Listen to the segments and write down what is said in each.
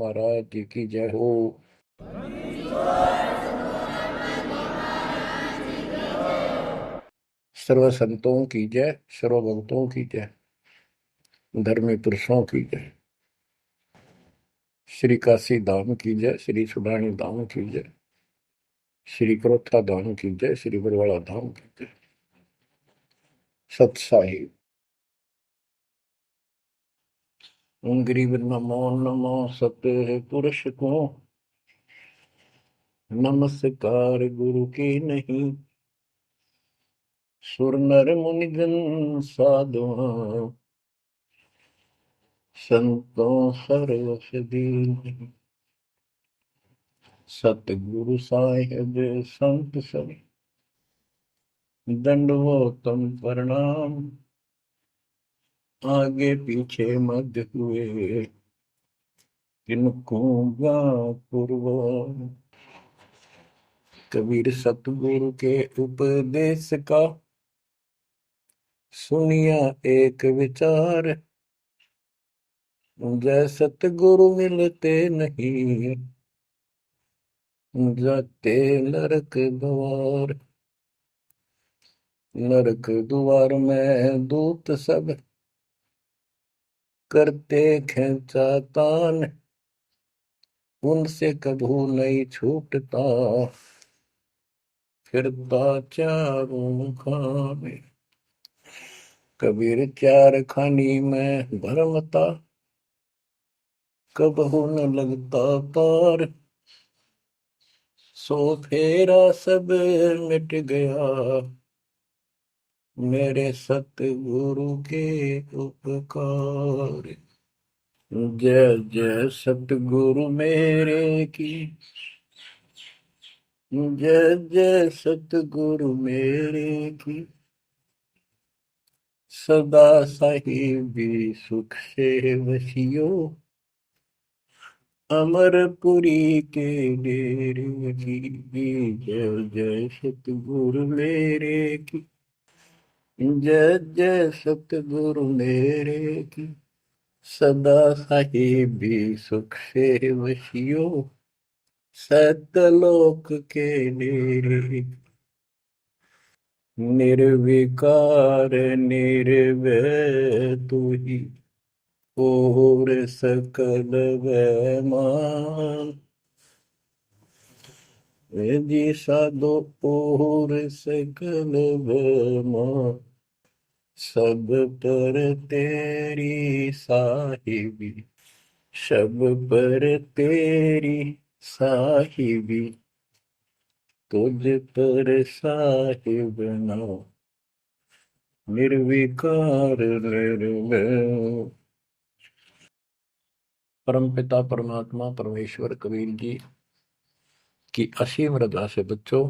महाराज जी की जय हो। सर्व संतों की जय, सर्व भक्तों की जय, धर्मी पुरुषों की जय। श्री काशी धाम की जय, श्री सुडानी धाम की जय, श्री क्रोथा धाम की जय, श्री बरवाड़ा धाम की जय। सत साहिब। गरीब नमो नमो सत्य पुरुष को, नमस्कार गुरु की नहीं। सुर नर मुनिजन साधुआ, संतों सर्वस दीन। सतगुरु साहिब संत सब, दंडवतम प्रणाम। आगे पीछे मध्य हुए, किनको पूर्व। कबीर सतगुरु के उपदेश का, सुनिया एक विचार। जय सतगुरु मिलते नहीं, जाते नरक द्वार। नरक द्वार में दूत सब, करते खेचातान। उनसे कभू नहीं छूटता, फिरता चारों खाने। कबीर चार खानी में भरमता, कबहू न लगता पार। सो फेरा सब मिट गया, मेरे सतगुरु के उपकार। जय जय सतगुरु मेरे की, जय जय सतगुरु मेरे की। सदा साहिबी सुख से वसियो, अमरपुरी के डेरे की। जय जय सतगुरु मेरे की, जय जय सतगुरु मेरे की। सदा साहिबी सुख से वसियो, सतलोक के डेरे। निर्विकार निर्भय तू ही, और सकल वैमान। जी साधो और सकल वैमान। सब पर तेरी साहिबी, सब पर तेरी साहिबी। तुझ पर साहिब नाम, निर्विकार निर्भय। परमपिता परमात्मा परमेश्वर कबीर जी की असीम रजा से बच्चों,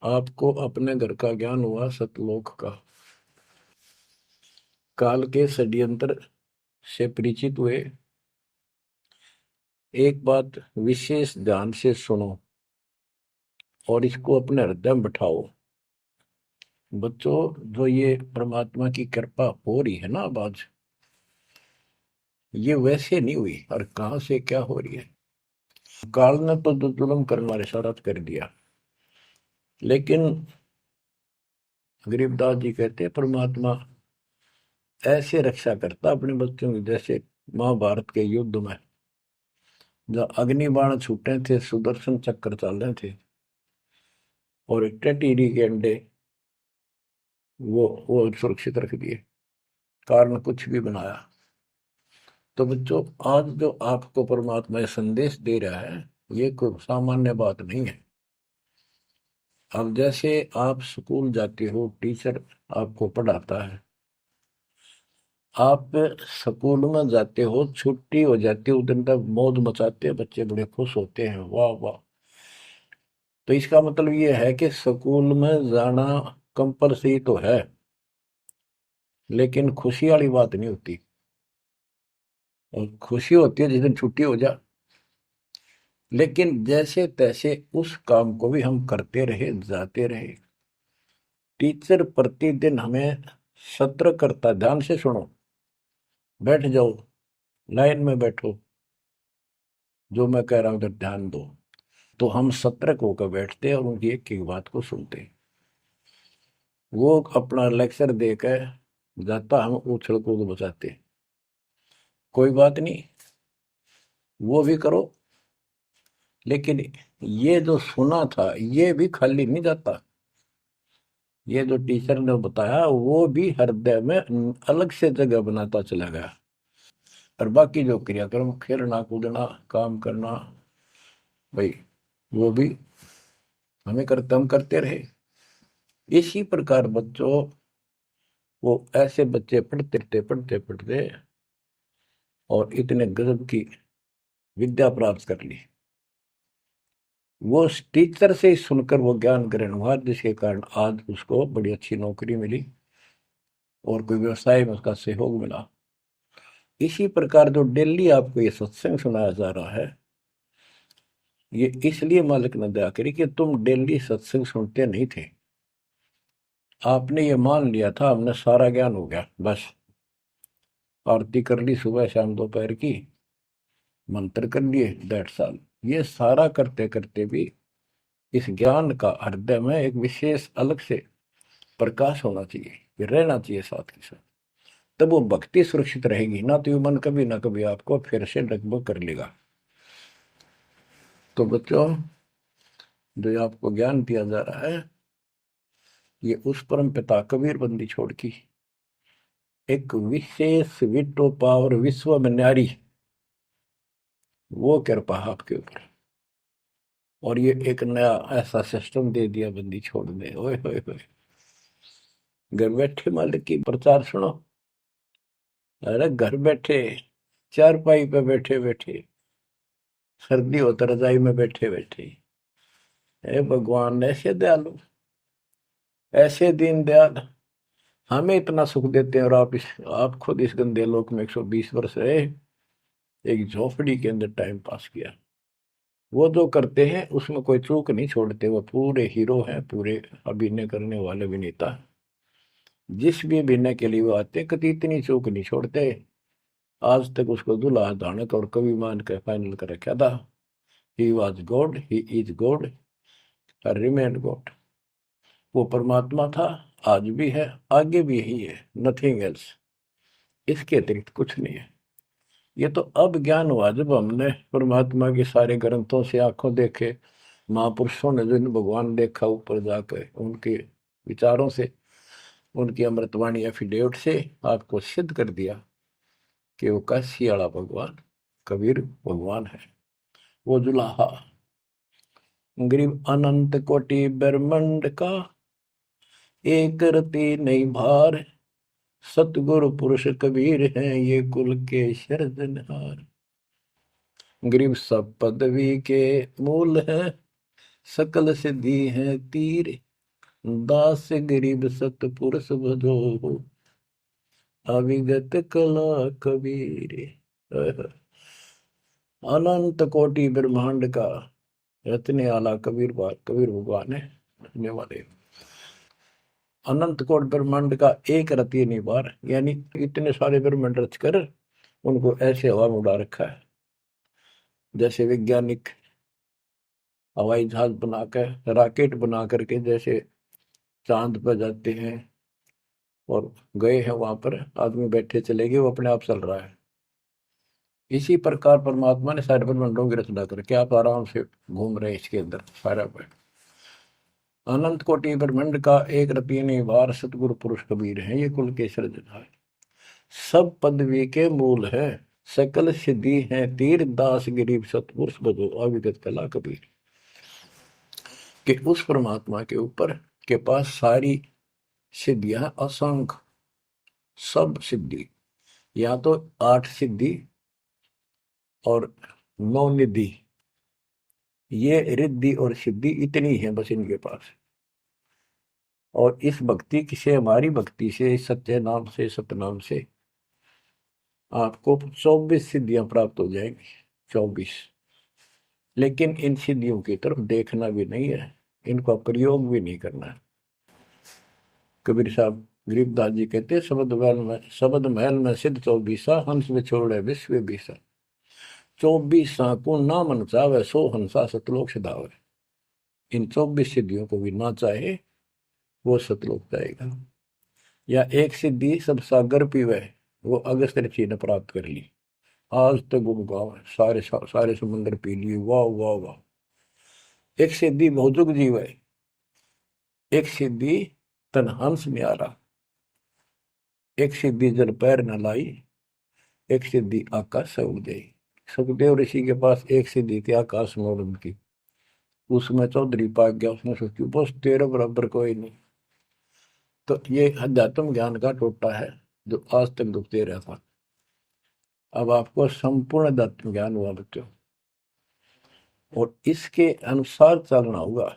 आपको अपने घर का ज्ञान हुआ, सतलोक का। काल के षड्यंत्र से परिचित हुए। एक बात विशेष ध्यान से सुनो और इसको अपने हृदय में बिठाओ। बच्चों, जो ये परमात्मा की कृपा हो रही है ना अब आज, ये वैसे नहीं हुई। और कहां से क्या हो रही है? काल ने तो जुल्म करने वाले सारा कर दिया, लेकिन गरीबदास जी कहते हैं परमात्मा ऐसे रक्षा करता अपने बच्चों की, जैसे महाभारत के युद्ध में जब अग्नि बाण छूटे थे, सुदर्शन चक्र चल रहे थे और टिड्डी के अंडे वो सुरक्षित रख दिए, कारण कुछ भी बनाया। तो बच्चों, आज जो आपको परमात्मा संदेश दे रहा है, ये कोई सामान्य बात नहीं है। अब जैसे आप स्कूल जाते हो, टीचर आपको पढ़ाता है, आप स्कूल में जाते हो, छुट्टी हो जाती है, उस दिन तक मौज मचाते हैं, बच्चे बड़े खुश होते हैं, वाह वाह। तो इसका मतलब ये है कि स्कूल में जाना कंपलसरी तो है, लेकिन खुशी वाली बात नहीं होती। और खुशी होती है जिस दिन छुट्टी हो जा। लेकिन जैसे तैसे उस काम को भी हम करते रहे, जाते रहे। टीचर प्रतिदिन हमें सत्र करता, ध्यान से सुनो, बैठ जाओ, लाइन में बैठो, जो मैं कह रहा हूं इधर ध्यान दो। तो हम सतर्क होकर बैठते और उनकी एक एक बात को सुनते। वो अपना लेक्चर देकर जाता, हम उछल कूद बचाते। कोई बात नहीं, वो भी करो, लेकिन ये जो सुना था ये भी खाली नहीं जाता। ये जो टीचर ने बताया वो भी हृदय में अलग से जगह बनाता चला गया। और बाकी जो क्रियाक्रम, खेलना कूदना काम करना, भाई वो भी हम करते रहे। इसी प्रकार बच्चों, वो ऐसे बच्चे पढ़ते और इतने गजब की विद्या प्राप्त कर ली। वो उस टीचर से ही सुनकर वो ज्ञान ग्रहण हुआ, जिसके कारण आज उसको बड़ी अच्छी नौकरी मिली और कोई व्यवसाय में उसका सहयोग मिला। इसी प्रकार जो डेली आपको ये सत्संग सुनाया जा रहा है, ये इसलिए मालिक ने दया करी कि तुम डेली सत्संग सुनते नहीं थे। आपने ये मान लिया था हमने सारा ज्ञान हो गया, बस आरती कर ली सुबह शाम दोपहर की, मंत्र कर लिए, दैट साल। ये सारा करते करते भी इस ज्ञान का हृदय में एक विशेष अलग से प्रकाश होना चाहिए, ये रहना चाहिए साथ के साथ। तब वो भक्ति सुरक्षित रहेगी, ना तो ये मन कभी ना कभी आपको फिर से डगमग कर लेगा। तो बच्चों, जो आपको ज्ञान दिया जा रहा है, ये उस परम पिता कबीर बंदी छोड़ की एक विशेष विटो पावर विश्व में न्यारी, वो कृपा आपके ऊपर। और ये एक नया ऐसा सिस्टम दे दिया बंदी छोड़ने। ओए होए होए, घर बैठे मालिक की प्रचार सुनो। अरे घर बैठे, चारपाई पे बैठे बैठे, सर्दी हो तो रजाई में बैठे बैठे, हे भगवान ऐसे दयालु, ऐसे दीन दयाल, हमें इतना सुख देते हैं। और आप खुद इस गंदे लोक में 120 वर्ष रहे, एक झोपड़ी के अंदर टाइम पास किया। वो जो करते हैं उसमें कोई चूक नहीं छोड़ते, वो पूरे हीरो हैं, पूरे अभिनय करने वाले अभिनेता। जिस भी अभिनय के लिए वो आते कभी इतनी चूक नहीं छोड़ते। आज तक उसको दुल्हा धानक और कवि मान के फाइनल कर रखा था। He was God, he is God, remain God. वो परमात्मा था, आज भी है, आगे भी यही है, नथिंग एल्स। इसके अतिरिक्त कुछ नहीं है। ये तो अब ज्ञान हुआ जब हमने परमात्मा के सारे ग्रंथों से आंखों देखे, महापुरुषों ने जिन भगवान देखा ऊपर जाकर, उनके विचारों से, उनकी अमृतवाणी एफिडेविट से आपको सिद्ध कर दिया कि वो काशी वाला भगवान कबीर भगवान है। वो जुलाहा गरीब अनंत कोटि ब्रह्मांड का, एक रति नहीं भार, सतगुरु पुरुष कबीर हैं ये कुल के सिरजनहार। गरीब सब पदवी के मूल है, सकल सिद्धि है तीर, दास गरीब सतपुरुष भजो, अविगत कला कबीर। अनंत कोटि ब्रह्मांड का रचने वाला कबीर भगवान है, रचने वाले। अनंत कोट ब्रह्मांड का एक रति निवार, यानी इतने सारे ब्रह्मांड रच कर उनको ऐसे हवा में उड़ा रखा है। जैसे वैज्ञानिक हवाई जहाज बनाकर, रॉकेट बना करके जैसे चांद पर जाते हैं और गए हैं, वहां पर आदमी बैठे चले गए, वो अपने आप चल रहा है। इसी प्रकार परमात्मा ने सारे ब्रह्मांडों की रचना करके आप आराम से घूम रहे हैं इसके अंदर सारा पर। अनंत कोटि ब्रह्मांड का एक रति निवार, सतगुरु पुरुष कबीर है ये कुल के सिरजनहार। सब पदवी के मूल है, सकल सिद्धि है तीर, दास गरीब सतपुरुष भजो, अविगत कला कबीर। कि उस परमात्मा के ऊपर के पास सारी सिद्धियां असंख्य, सब सिद्धि, या तो 8 सिद्धि और 9 निधि, ये रिद्धि और सिद्धि इतनी है बस इनके पास। और इस भक्ति से, हमारी भक्ति से, सत्य नाम से, सतनाम से आपको 24 सिद्धियां प्राप्त हो जाएंगी, 24। लेकिन इन सिद्धियों की तरफ देखना भी नहीं है, इनका प्रयोग भी नहीं करना है। कबीर साहब गरीबदास जी कहते हैं, शब्द महल में सिद्ध 24, हंस में छोड़े विश्व बीसा। 24 को ना मन चावे, 100 हंसा सतलोक सिधावे। इन 24 सिद्धियों को भी ना चाहे वो सतलोक जाएगा। या एक सिद्धि सब सागर पीवे, वो अगस्त्य ऋषि ने प्राप्त कर ली। आज तक गुण गाओ, सारे समुद्र पी लिए, वाह वाह वाह। एक सिद्धि भौजुग जीव है, एक सिद्धि तन हंस न्यारा, एक सिद्धि जल पैर न लाई, एक सिद्धि आकाश से उड़ गई। सुखदेव ऋषि के पास एक सिद्धि थी आकाश में उड़न की, उसमें चौधरी पा गया। उसने सोची बस तेरे बराबर कोई नहीं। तो ये अध्यात्म ज्ञान का टोटा है जो आज तक दुखते रहा था। अब आपको संपूर्ण अध्यात्म ज्ञान हुआ बच्चों, और इसके अनुसार चलना होगा।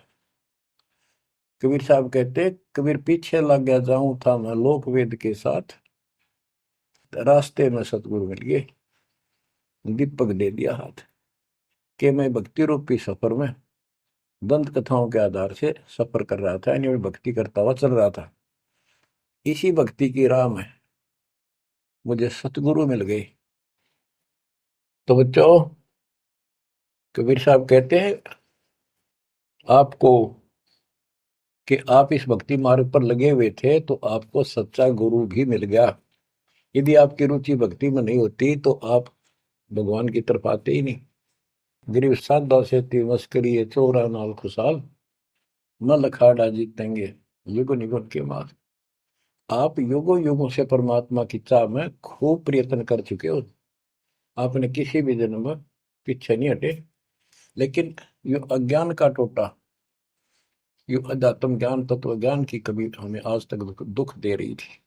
कबीर साहब कहते, कबीर पीछे लग गया जाऊं था मैं लोक वेद के साथ, रास्ते में सतगुरु मिल गए, दीपक दे दिया हाथ। कि मैं भक्ति रूपी सफर में दंत कथाओं के आधार से सफर कर रहा था, यानी भक्ति करता हुआ चल रहा था। इसी भक्ति की राह में मुझे सतगुरु मिल गए। तो बच्चों, कबीर साहब कहते हैं आपको कि आप इस भक्ति मार्ग पर लगे हुए थे तो आपको सच्चा गुरु भी मिल गया। यदि आपकी रुचि भक्ति में नहीं होती तो आप भगवान की तरफ आते ही नहीं। गरीब साधा से मस्करी है चोरा नाल खुशाल, न लखाड़ा जीतेंगे युग निगुण के मार। आप युगों युगों से परमात्मा की चाह में खूब प्रयत्न कर चुके हो, आपने किसी भी जन्म में पीछे नहीं हटे। लेकिन यो अज्ञान का टोटा, यो अध्यात्म ज्ञान तत्व ज्ञान की कभी हमें आज तक दुख दे रही थी।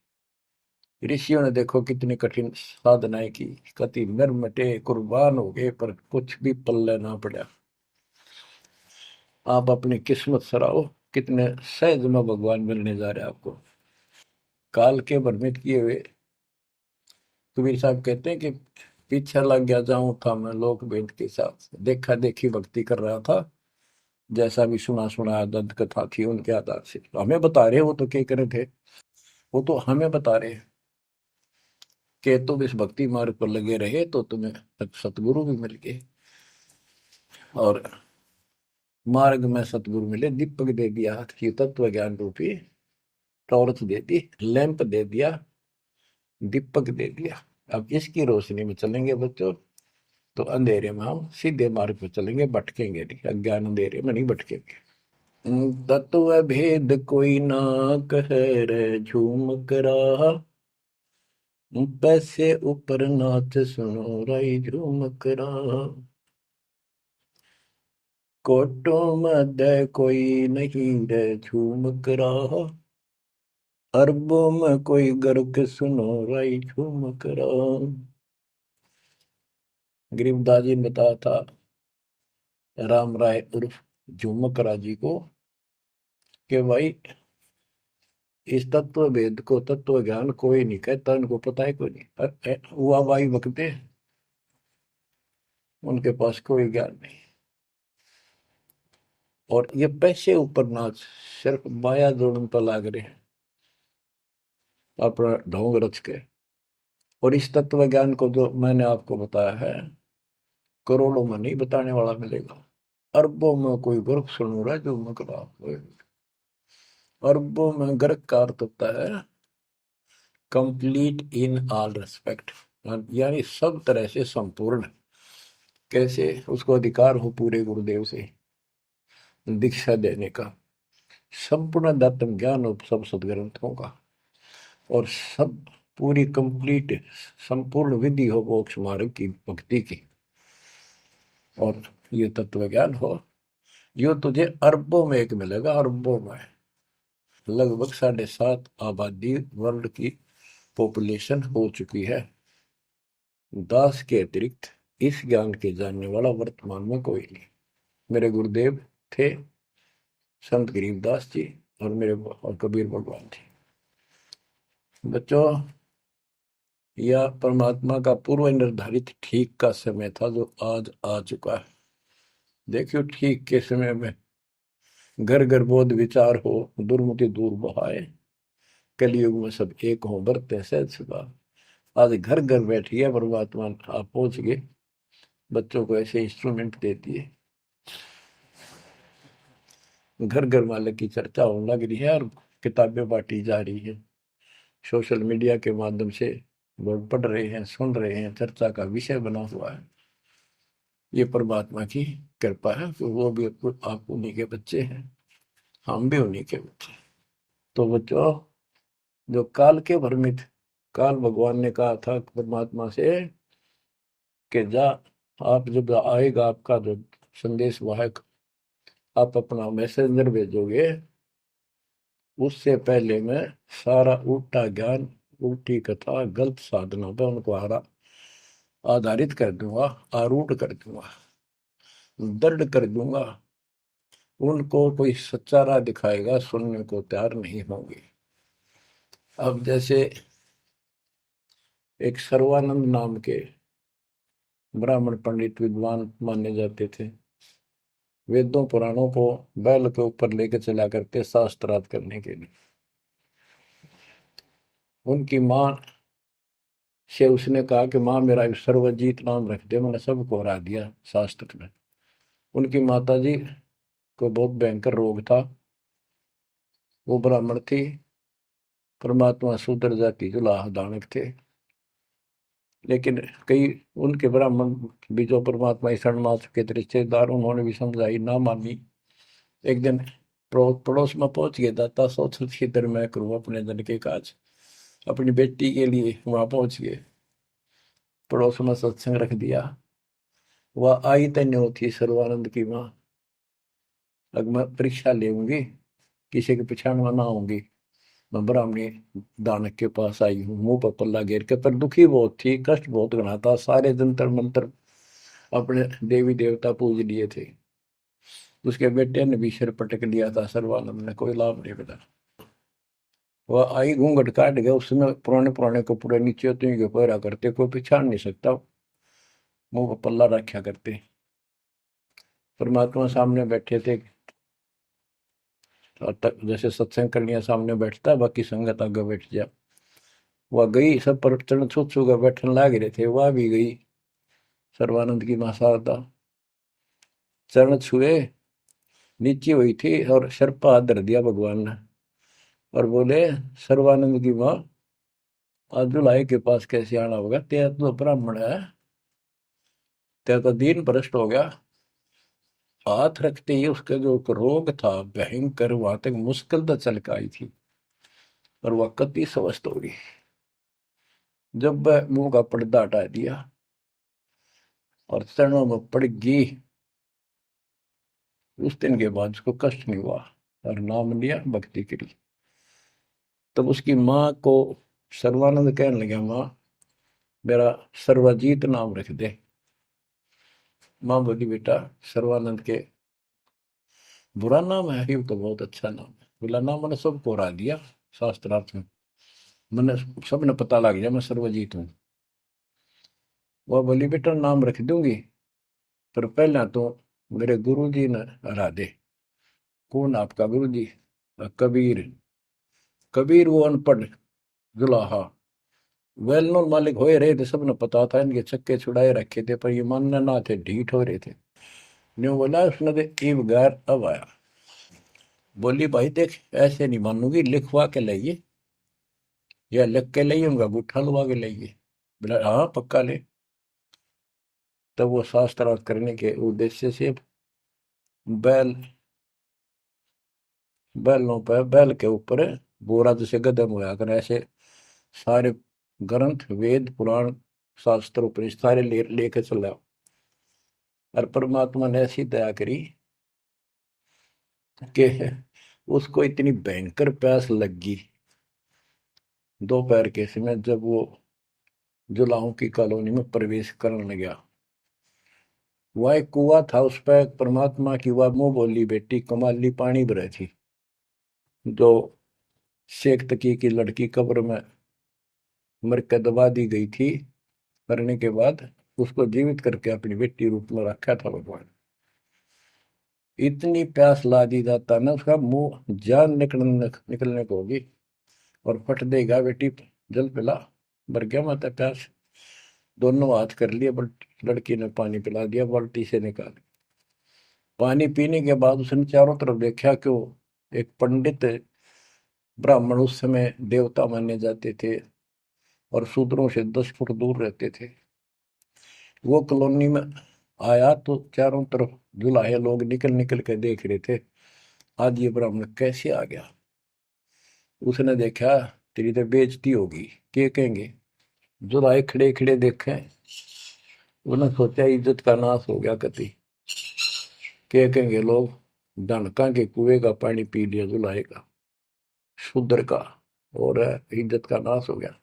ऋषियों ने देखो कितनी कठिन साधनाएं की, कति मर मिटे कुर्बान हो गए, पर कुछ भी पल्ले ना पड़ा। आप अपनी किस्मत सराहो, कितने सहज में भगवान मिलने जा रहे हैं आपको। काल के भ्रमित किए हुए कबीर साहब कहते हैं कि पीछे लग गया जाऊं था मैं लोक वेद के साथ, देखा देखी भक्ति कर रहा था, जैसा भी सुना सुना दंत कथा थी उनके आधार से। तो हमें बता रहे, वो तो क्या करे थे, वो तो हमें बता रहे कि तुम इस भक्ति मार्ग पर लगे रहे तो तुम्हें सतगुरु भी मिल गए। और मार्ग में सतगुरु मिले, दीपक दे दिया हाथ की, तत्व ज्ञान रूपी टॉर्च दे दी, लैंप दे दिया, दीपक दे दिया। अब इसकी रोशनी में चलेंगे बच्चों तो अंधेरे में हम सीधे मार्ग पर चलेंगे, भटकेंगे नहीं, अज्ञान अंधेरे में नहीं भटकेंगे। तत्व भेद कोई ना कह रे झूम करा, पैसे ऊपर नाच सुनो राई झूम करा। कोटो मध्य कोई नहीं रे झूम करा, अरबों में कोई गर्क सुनो राई झूम करा। गरीबदास जी ने बताया था राम राय उर्फ झूमकरा जी को कि भाई इस तत्व भेद को, तत्व ज्ञान कोई नहीं कहता, इनको पता है कोई नहीं, हुआ भाई बकते, उनके पास कोई ज्ञान नहीं। और ये पैसे ऊपर नाच, सिर्फ माया जोड़न पर लाग रहे हैं अपना ढोंग रच के। और इस तत्व ज्ञान को जो मैंने आपको बताया है, करोड़ों में नहीं बताने वाला मिलेगा, अरबों में कोई गर्क सुन रहा है जो मकड़ा। अरबों में गर्क का अर्थ होता है कंप्लीट इन ऑल रेस्पेक्ट, यानी सब तरह से संपूर्ण। कैसे उसको अधिकार हो पूरे गुरुदेव से दीक्षा देने का, संपूर्ण अध्यात्म ज्ञान हो सब सदग्रंथों का, और सब पूरी कंप्लीट संपूर्ण विधि हो मोक्ष मार्ग की भक्ति की, और ये तत्व ज्ञान हो, यो तुझे अरबों में एक मिलेगा, अरबों में। लगभग 7.5 आबादी वर्ल्ड की पॉपुलेशन हो चुकी है। दास के अतिरिक्त इस ज्ञान के जानने वाला वर्तमान में कोई नहीं। मेरे गुरुदेव थे संत गरीबदास जी, और मेरे और कबीर भगवान थे। बच्चों, यह परमात्मा का पूर्व निर्धारित ठीक का समय था जो आज आ चुका है। देखियो, ठीक के समय में घर घर बोध विचार हो, दुर्मति दूर बहाए, कलयुग में सब एक हो बरते सहज सुखा। आज घर घर बैठी है परमात्मा, आप पहुंच गए। बच्चों को ऐसे इंस्ट्रूमेंट देती है। घर घर वाले की चर्चा होने लग रही है और किताबें बांटी जा रही है। सोशल मीडिया के माध्यम से लोग पढ़ रहे हैं, सुन रहे हैं, चर्चा का विषय बना हुआ है। ये परमात्मा की कृपा है कि वो भी आप उन्हीं के बच्चे हैं, हम भी उन्हीं के बच्चे। तो बच्चों, जो काल के भ्रमित, काल भगवान ने कहा था परमात्मा से कि जा, आप जब आएगा आपका जो संदेश वाहक, आप अपना मैसेंजर भेजोगे, उससे पहले मैं सारा उल्टा ज्ञान, उल्टी कथा, गलत साधनों पर उनको आधारित कर दूंगा, आरूढ़ कर दूंगा, दृढ़ कर दूंगा। उनको कोई सच्चा राह दिखाएगा, सुनने को तैयार नहीं होंगे। अब जैसे एक सर्वानंद नाम के ब्राह्मण पंडित विद्वान माने जाते थे, वेदों पुराणों को बैल के ऊपर लेकर चला करते शास्त्रार्थ करने के लिए। उनकी माँ से उसने कहा कि माँ मेरा सर्वजीत नाम रख दे, मैंने सबको हरा दिया शास्त्र में। उनकी माता जी को बहुत भयंकर रोग था, वो ब्राह्मण थी, परमात्मा शूद्र जाति जुलाह दानक थे। लेकिन कई उनके ब्राह्मण भी जो परमात्मा ईश्वर मात्र के रिश्तेदार, उन्होंने भी समझाई, ना मानी। एक दिन पड़ोस में पहुंच गया, दाता सोच इधर मैं करूँ अपने धन के काज, अपनी बेटी के लिए वहां पहुंच गए। पड़ोस में सत्संग रख दिया। वह आई तन्यो थी सर्वानंद की माँ। अब मैं परीक्षा लेंगी, किसी के पिछाड़ में ना आऊंगी। मैं ब्राह्मणी दानक के पास आई हूँ, मुंह पर पल्ला घेर के, पर दुखी बहुत थी, कष्ट बहुत घना था। सारे जंतर मंत्र अपने देवी देवता पूज लिए थे। उसके बेटे ने भी सिर पटक लिया था, सर्वानंद ने कोई लाभ नहीं मिला। वह आई, घूंघट काट गया, उसमें पुराने पुराने कपड़े नीचे उतनी के पहरा करते, कोई पिछाड़ नहीं सकता, मुंह पर पल्ला रखा करते। परमात्मा सामने बैठे थे, तक जैसे सत्संग करने सामने बैठता है, बाकी संगत आगे बैठ जा। वह गई, सब पर चरण छू छू कर बैठने लग रहे थे, वह भी गई। सर्वानंद की मां शारदा चरण छुए, नीचे हुई थी और सर पर हाथ धर दिया भगवान ने और बोले, सर्वानंद की मां, आज जुलाई के पास कैसे आना होगा? तेरा तो ब्राह्मण है, तेरा तो दीन भ्रष्ट हो गया। हाथ रखते ही उसका जो रोग था भयंकर, वहां तक मुश्किल तो चल के आई थी और वह कति स्वस्थ हो गई। जब वह मुंह का पर्दा हटा दिया और चरणों में पड़ गई, उस दिन के बाद उसको कष्ट नहीं हुआ और नाम लिया, भक्ति करी। तब उसकी माँ को सर्वानंद कहने लगा, माँ मेरा सर्वजीत नाम रख दे। माँ बोली, बेटा सर्वानंद के बुरा नाम है, ये तो बहुत अच्छा नाम है। बोला, नाम मैंने सबको हरा दिया शास्त्रार्थ में, मैंने सबने पता लग गया मैं सर्वजीत हूँ। वह बोली, बेटा नाम रख दूंगी, पर पहले तो मेरे गुरु जी ने हरा दे। कौन आपका गुरु जी? कबीर। कबीर वो अनपढ़ जुलाहा, वेल नोन मालिक हो रहे थे, सबने पता था, इनके चक्के छुड़ाए रखे थे, पर ये मानने ना थे, ढीठ हो रहे थे। न्यू बोला उसने, तो ईब गैर अब आया। बोली, भाई देख ऐसे नहीं मानूंगी, लिखवा के लाइए, या लिख के लाइए, उनका गुट्ठा लुआ के लाइए। बोला, हाँ पक्का ले। तब वो शास्त्रार्थ करने के उद्देश्य से बैल, बैलों पर, बैल के ऊपर बोरा जैसे गदम होया कर, ऐसे सारे ग्रंथ, वेद, पुराण, शास्त्र, उपनिषद सारे लेके चला। और परमात्मा ने ऐसी दया करी कि उसको इतनी भयंकर प्यास लगी दोपहर के समय, जब वो जुलाहों की कॉलोनी में प्रवेश करने लगा। वह एक कुआ था, उस पर परमात्मा की वह मुंह बोली बेटी कमाली पानी भरे थी, जो शेख तकी की लड़की कब्र में मर के दबा दी गई थी, मरने के बाद उसको जीवित करके अपनी बेटी रूप में रखा था भगवान। इतनी प्यास ला दी जाता ना, उसका मुंह जान निकलने को होगी और फट देगा, बेटी जल पिला, मर गया माता प्यास। दोनों हाथ कर लिए, बट लड़की ने पानी पिला दिया बाल्टी से निकाल। पानी पीने के बाद उसने चारों तरफ देखा कि वो एक पंडित ब्राह्मण उस समय देवता माने जाते थे और शूद्रों से 10 फुट दूर रहते थे, वो कॉलोनी में आया तो चारों तरफ जुलाहे लोग निकल निकल के देख रहे थे, आज ये ब्राह्मण कैसे आ गया। उसने देखा तेरी तो बेइज्जती होगी, क्या कहेंगे, जुलाहे खड़े खड़े देखे, उन्हें सोचा इज्जत का नाश हो गया कति, क्या कहेंगे लोग, डनका के कुएं का पानी पी लिया जुलाहे का, शूद्र का, और इज्जत का नाश हो गया।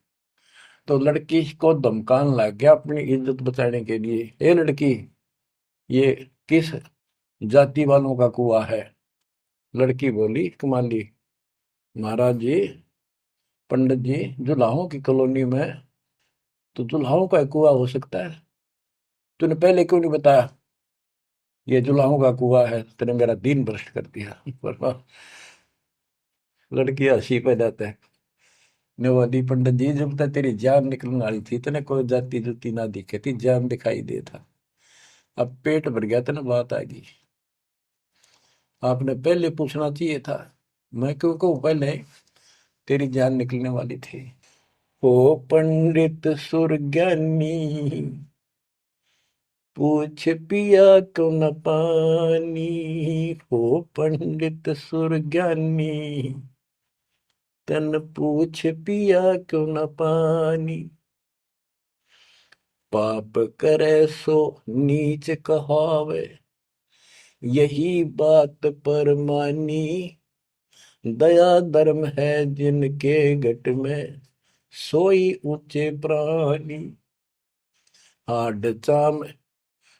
तो लड़की को धमकाने लग गया अपनी इज्जत बचाने के लिए, ए लड़की, ये किस जाति वालों का कुआं है। लड़की बोली कमाली, महाराज जी, पंडित जी, जुलाहों की कॉलोनी में तो जुलाहों का कुआं हो सकता है, तूने पहले क्यों नहीं बताया ये जुलाहों का कुआं है, तेने मेरा दिन भ्रष्ट कर दिया। पर लड़की हंसी पे जाता है, ने बोली पंडित जी, जब तक तेरी जान निकलने वाली थी तने कोई जाति जुती ना दिखे थी, जान दिखाई दे था, अब पेट भर गया तेने बात आ गई, आपने पहले पूछना चाहिए था, मैं क्यों कहूँ पहले, तेरी जान निकलने वाली थी। ओ पंडित सुरज्ञानी, पूछ पिया क्यों न पानी, हो पंडित सुरज्ञानी, तन पूछ पिया क्यों न पानी, पाप करे सो नीच कहावे, यही बात पर मानी, दया धर्म है जिनके घट में, सोई ऊंचे प्राणी, हाड चाम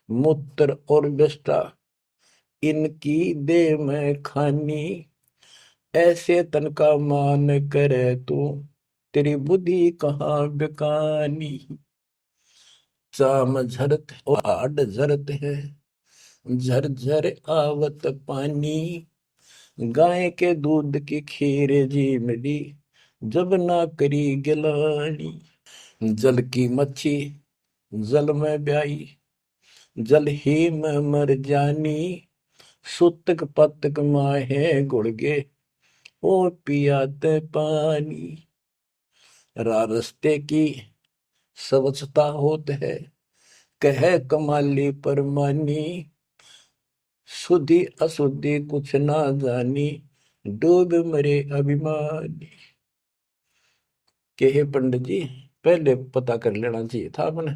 मूत्र और विष्ठा, इनकी दे में खानी, ऐसे तन का मान करे तू, तेरी बुद्धि कहाँ बेकानी, चाम झरत और हाड झरत है, झरझर आवत पानी, गाय के दूध की खीर जी मिली, जब ना करी गिलानी, जल की मच्छी जल में ब्याई, जल ही में मर जानी, सुतक पतक माहे गुड़गे, ओ पियाते पानी, रास्ते की स्वच्छता होत है, कह कमाली परमानी, शुद्धि अशुद्धि कुछ ना जानी, डूब मरे अभिमानी। के हे पंडित जी, पहले पता कर लेना चाहिए था आपने,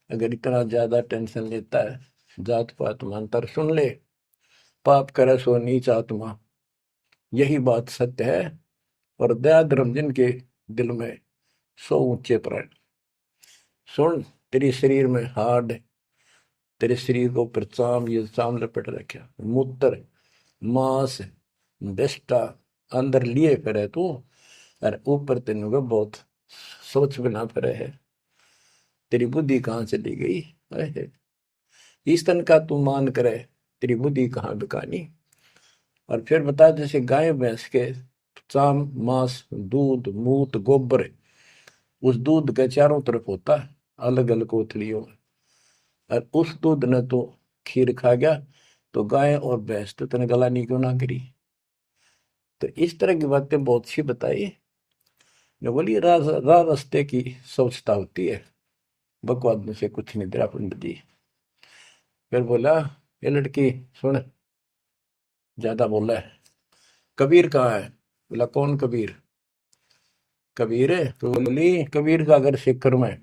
अगर इतना ज्यादा टेंशन लेता है, जात पात में अंतर सुन ले, पाप करे सो नीच आत्मा, यही बात सत्य है, और दया धर्म जिनके दिल में, सो ऊंचे प्राण। सुन, तेरे शरीर में हाड, तेरे शरीर को ऊपर चाम, ये चाम लपेट रखा, मूत्र मांस विष्ठा अंदर लिए फिरे तू, और ऊपर तेन को बहुत सोच बिना फिरे है, तेरी बुद्धि कहाँ चली गई है, इस तन का तू मान करे, तेरी बुद्धि कहाँ बिकानी। और फिर बता, जैसे गाय भैंस के चाम मांस दूध मूत गोबर, उस दूध के चारों तरफ होता है अलग अलग कोथलियों में, और उस दूध ने तो खीर खा गया, तो गाय और भैंस तो तने गलानी क्यों ना करी। तो इस तरह की बातें बहुत सी बताई, जो बोली रास्ते की सोचता होती है, बकवाद में से कुछ नहीं तेरा पंडित जी। फिर बोला, ये लड़की सुन, ज्यादा बोला है, कबीर कहाँ है। बोला कौन कबीर। कबीर है तो बोली, कबीर का घर सिखर में,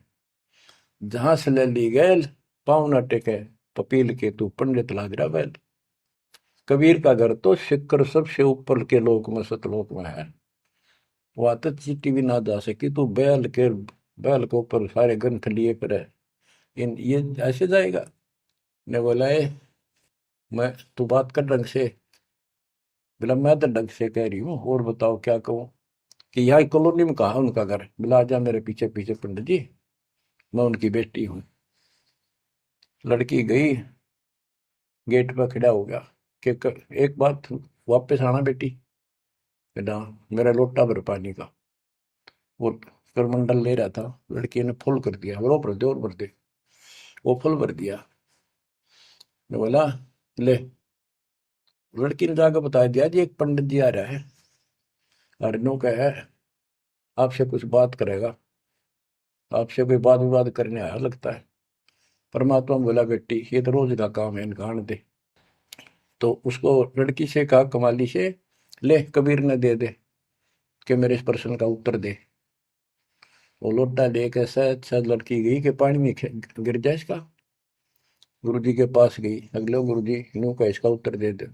जहां से ले ली गैल, पाँव न टेके पपील के, तू पंडित लाग रहा बैल। कबीर का घर तो सिखर सबसे ऊपर के लोक में, सतलोक में है, वहां तक चीटी भी ना जा सकी, तू बैल के ऊपर सारे ग्रंथ लिए फिर है, इन ये ऐसे जाएगा। ने बोला, मैं तू बात कर ढंग से। बोला मैं तो ढंग से कह रही हूँ, और बताओ क्या कहूँ, कि यहाँ कॉलोनी में कहा उनका घर। बोला आजा मेरे पीछे पीछे पंडित जी, मैं उनकी बेटी हूँ। लड़की गई, गेट पर खड़ा हो गया कि एक बात, वापस आना बेटी। बेटा, मेरा लोटा भर पानी का, वो करमंडल ले रहा था, लड़की ने फुल कर दिया, और भर दे और भर दे, वो फुल भर दिया। मैं बोला ले, लड़की ने जाकर बता दिया जी एक पंडित जी आ रहा है, और नो का है आपसे कुछ बात करेगा, आपसे कोई बात विवाद करने आया लगता है। परमात्मा बोला बेटी ये तो रोज का काम है, इनका आने दे। तो उसको लड़की से कहा कमाली से, ले कबीर ने दे दे कि मेरे इस प्रश्न का उत्तर दे। वो लोटा लेके शायद शायद लड़की गई कि पानी में गिर जाए इसका, गुरु जी के पास गई, अगले गुरु जी यूं का इसका उत्तर दे दे।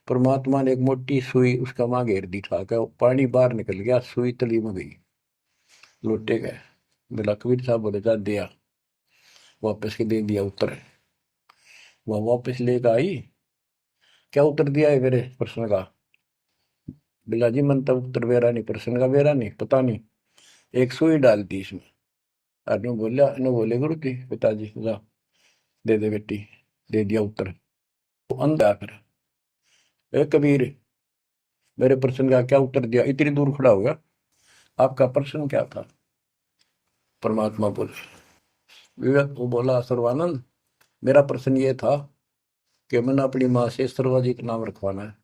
परमात्मा ने एक मोटी सुई उसका माँ घेर दी, ठा कर पानी बाहर निकल गया, सुई तली में गई, लोटे गए। बोला कबीर साहब बोले जा दिया, वापस के दे दिया उत्तर। वह वापस लेकर आई, क्या उत्तर दिया है मेरे प्रश्न का? बिला जी मन तब उत्तर बेरा नहीं, प्रश्न का बेरा नहीं, पता नहीं, एक सुई डाल दी इसमें। अनु बोला, अनु बोले गुरु जी पिताजी जा दे दे बेटी, दे दिया उत्तर। वो अंधा फिर, ए कबीर मेरे प्रश्न का क्या उत्तर दिया, इतनी दूर खड़ा हो गया, आपका प्रश्न क्या था? परमात्मा बोले, विवेक वो बोला सर्वानंद मेरा प्रश्न ये था कि मैंने अपनी माँ से सर्वाधिक नाम रखवाना है,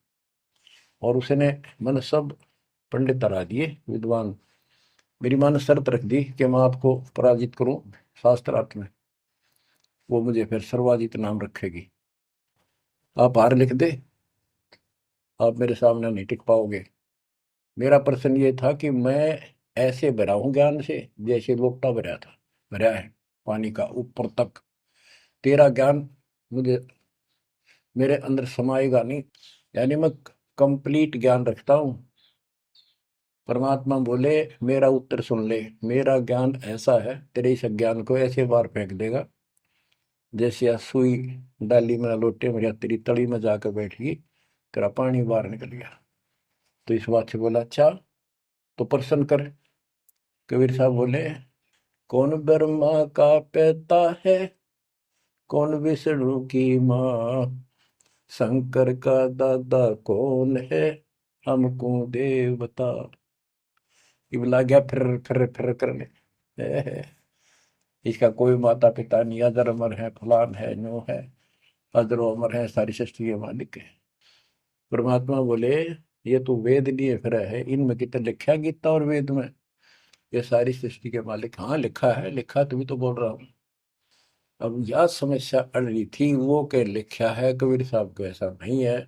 और उसने मैंने सब पंडित हरा दिए विद्वान, मेरी माँ ने शर्त रख दी कि मैं आपको पराजित करूं शास्त्रार्थ में, वो मुझे फिर सर्वाधिक नाम रखेगी। आप हार लिख दे, आप मेरे सामने नहीं टिक पाओगे। मेरा प्रश्न ये था कि मैं ऐसे भरा हूं ज्ञान से जैसे लोटा भरा था, भरा है पानी का ऊपर तक, तेरा ज्ञान मुझे मेरे अंदर समाएगा नहीं, यानी मैं कंप्लीट ज्ञान रखता हूँ। परमात्मा बोले मेरा उत्तर सुन ले, मेरा ज्ञान ऐसा है तेरे इस ज्ञान को ऐसे बार फेंक देगा जैसे या सुई डाली में लोटे में या तेरी तली में जाकर बैठ गई, तेरा पानी बाहर निकल गया। तो इस बात से बोला अच्छा तो प्रश्न कर। कबीर साहब बोले कौन ब्रह्मा का पिता है, कौन विष्णु की माँ, शंकर का दादा कौन है, हमको देव बता। ये बोला गया फिर करने, इसका कोई माता पिता नहीं, अजर अमर है, फलान है, नो है, अजरो अमर है, सारी सृष्टि के मालिक है। परमात्मा बोले ये तो वेद लिए फिर है, इनमें कितना लिखा गीता और वेद में ये सारी सृष्टि के मालिक? हाँ लिखा है, लिखा तभी तो बोल रहा हूँ। अब यह समस्या अड़ रही थी, वो के लिखा है कबीर साहब को ऐसा नहीं है,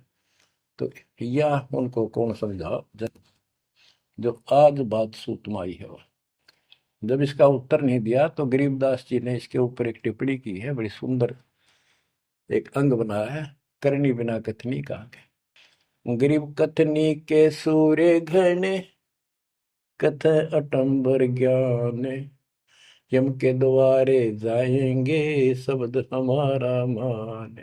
तो यह उनको कौन समझा जो आज बात सूतम आई है। जब इसका उत्तर नहीं दिया तो गरीबदास जी ने इसके ऊपर एक टिप्पणी की है, बड़ी सुंदर एक अंग बनाया है, करनी बिना कथनी कहा के। गरीब कथनी के सूर्य घने, कथ अटंबर ज्ञान, यम के द्वारे जाएंगे शब्द हमारा मान।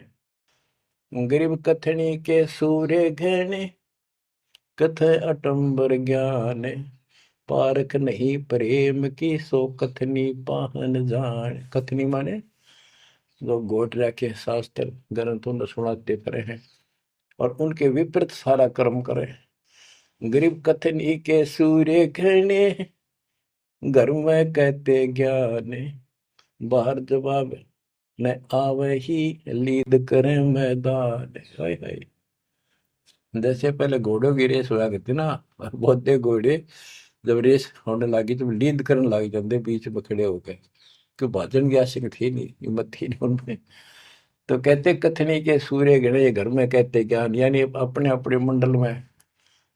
गरीब कथनी के सूर्य घने, कथ अटंबर ज्ञान, पारख नहीं प्रेम की सो कथनी पाहन जान। कथनी माने जो गोट रखे शास्त्र ग्रंथों ने सुनाते फिरे हैं और उनके विपरीत सारा कर्म करे। गरीब कथनी के सूर्य घने, घर में कहते ज्ञान, बाहर जवाब न आवे ही लीद करे मैदान। हाय हाय, जैसे पहले घोड़ों की रेस हुआ करती ना, और बहुत घोड़े जब रेस होने लगी तो लीड करने लग जाते बीच में खड़े होकर, क्यों भाजन की आशिक थी नहीं, हिम्मत थी नहीं उनमें। तो कहते कथनी के सूर्य गणे घर में कहते ज्ञान, यानी अपने अपने मंडल में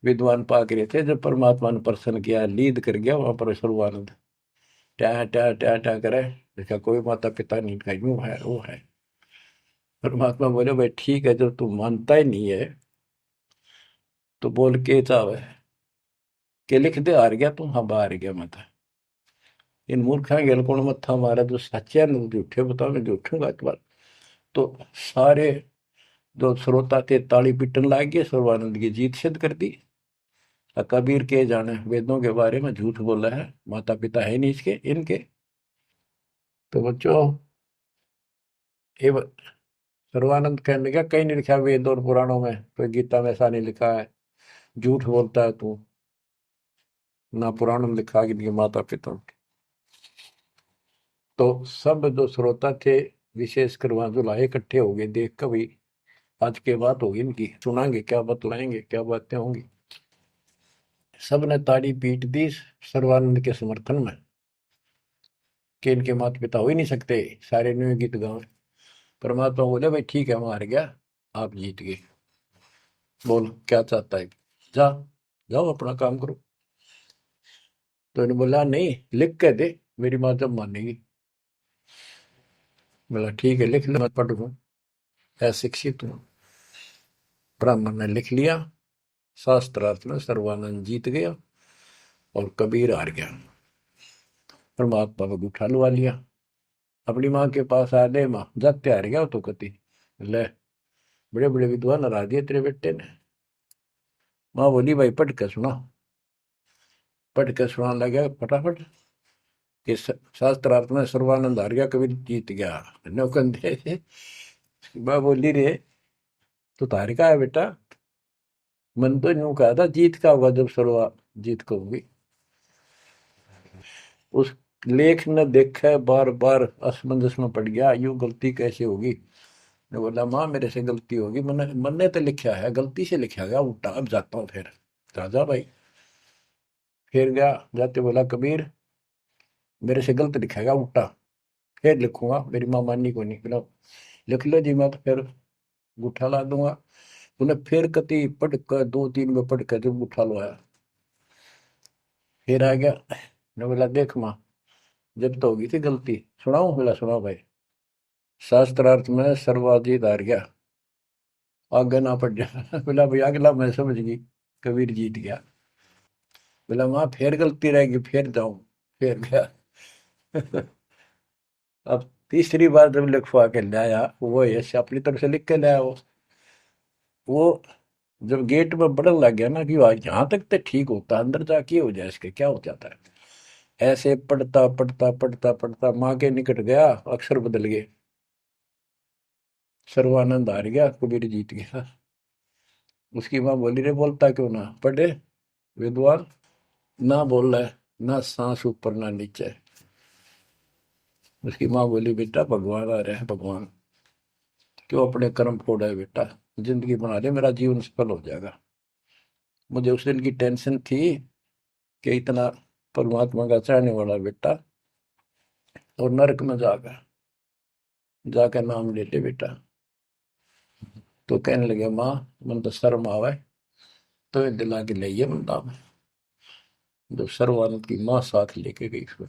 विद्वान पाक रहे थे। जब परमात्मा ने प्रसन्न किया, लीद कर गया वहां पर सर्वानंद, ट्या ट्या ट्या ट्या करे, देखा कोई माता पिता नहीं, का यूं है वो है। परमात्मा बोले भाई ठीक है, जब तू मानता ही नहीं है तो बोल के चाहे के लिख दे, हार गया तू, हाँ बाहर गया मैं था। इन मूर्खा गेल कौन मत्था मारा, जो सच्चे न झूठे बताओ, मैं झूठूंगा इस बार। तो सारे जो श्रोता थे ताली पीटन लाग गए, सर्वानंद की जीत सिद्ध कर दी। कबीर के जाने वेदों के बारे में झूठ बोला है, माता पिता है नहीं इसके इनके। तो बच्चों ये सर्वानंद कहने लगा कहीं नहीं लिखा वेद और पुराणों में, कोई गीता में ऐसा नहीं लिखा है, झूठ बोलता है तू। ना पुराण में लिखा कि माता पिता। तो सब जो श्रोता थे, विशेषकर वहां जो लाए इकट्ठे हो गए, देख कर भाई आज के बात होगी इनकी, सुनाएंगे क्या बतलाएंगे, क्या बातें होंगी। सब ने ताड़ी पीट दी सर्वानंद के समर्थन में कि इनके माता पिता हो ही नहीं सकते, सारे न्यू गीत गावे। परमात्मा बोले भाई ठीक है, मार गया, आप जीत गए, बोल क्या चाहता है, जा, जाओ अपना काम करो। तो इन्होंने बोला नहीं, लिख के दे, मेरी माँ जब मानेगी। बोला ठीक है, लिख ले, मैं पढ़ लूँ, अशिक्षित हूँ। ब्राह्मण ने लिख लिया, शास्त्रार्थ में सर्वानंद जीत गया और कबीर हार गया। परमात्मा को उठा लुआ लिया, अपनी माँ के पास आ गए, माँ जाते हार गया तो कति ले, बड़े बड़े विद्वान हरा दिए तेरे बेटे ने। माँ बोली भाई पढ़ के सुना, पढ़ के सुनाने लगा फटाफट कि शास्त्रार्थ में सर्वानंद हार गया, कबीर जीत गया। नौकंदे माँ बोली रे तो तार का है बेटा, मन तो यूं कहा था जीत का होगा जब सर्वा जीत को होगी। उस लेख ने देखा, बार बार असमंजस में पड़ गया, यूं गलती कैसे होगी। ने बोला माँ मेरे से गलती होगी, मैंने मैंने तो लिखा है, गलती से लिखा गया उल्टा, अब जाता हूँ फिर। राजा भाई फिर गया, जाते बोला कबीर मेरे से गलत लिखेगा उल्टा, फिर लिखूंगा, मेरी माँ माननी को नहीं। बोला लिख लो जी, मैं तो फिर गुठा ला दूंगा। उन्हें फिर कति पढ़ कर, दो तीन में पढ़ कर जब गुठा लो आया, फिर आ गया। ने बोला देख माँ, जब तो होगी थी गलती, सुनाऊं? बोला सुनाओ भाई। शास्त्रार्थ में सर्वाधिक हार गया, आगे ना पड़ जा। बोला भाई अगला मैं समझ गई, कबीर जीत गया। बोला माँ फिर गलती रहेगी, फिर जाऊं, फिर गया। अब तीसरी बार जब लिखवा के लाया, वो यश अपनी तरफ से लिख के लाया। वो जब गेट में बढ़न लग गया ना कि यहाँ तक तो ठीक होता, अंदर जाके हो जाए इसके क्या हो जाता है। ऐसे पढ़ता पढ़ता पढ़ता पढ़ता माँ के निकट गया, अक्षर बदल गए, सर्वानंद हार गया, कबीर जीत गया। उसकी माँ बोली रे बोलता क्यों ना, पढ़े विद्वान, ना बोल रहा है, ना सांस ऊपर ना नीचे। उसकी माँ बोली बेटा भगवान आ रहे हैं, भगवान क्यों अपने कर्म फोड़ा है बेटा, जिंदगी बना ले, मेरा जीवन सफल हो जाएगा। मुझे उस दिन की टेंशन थी कि इतना परमात्मा का चाहने वाला बेटा और नरक में जाकर जाकर नाम ले ले बेटा। तो कहने लगे माँ मन तो शर्म आवे, तो ये दिला के ले बंदा में। जब सर्वानंद की माँ साथ लेके गई फिर,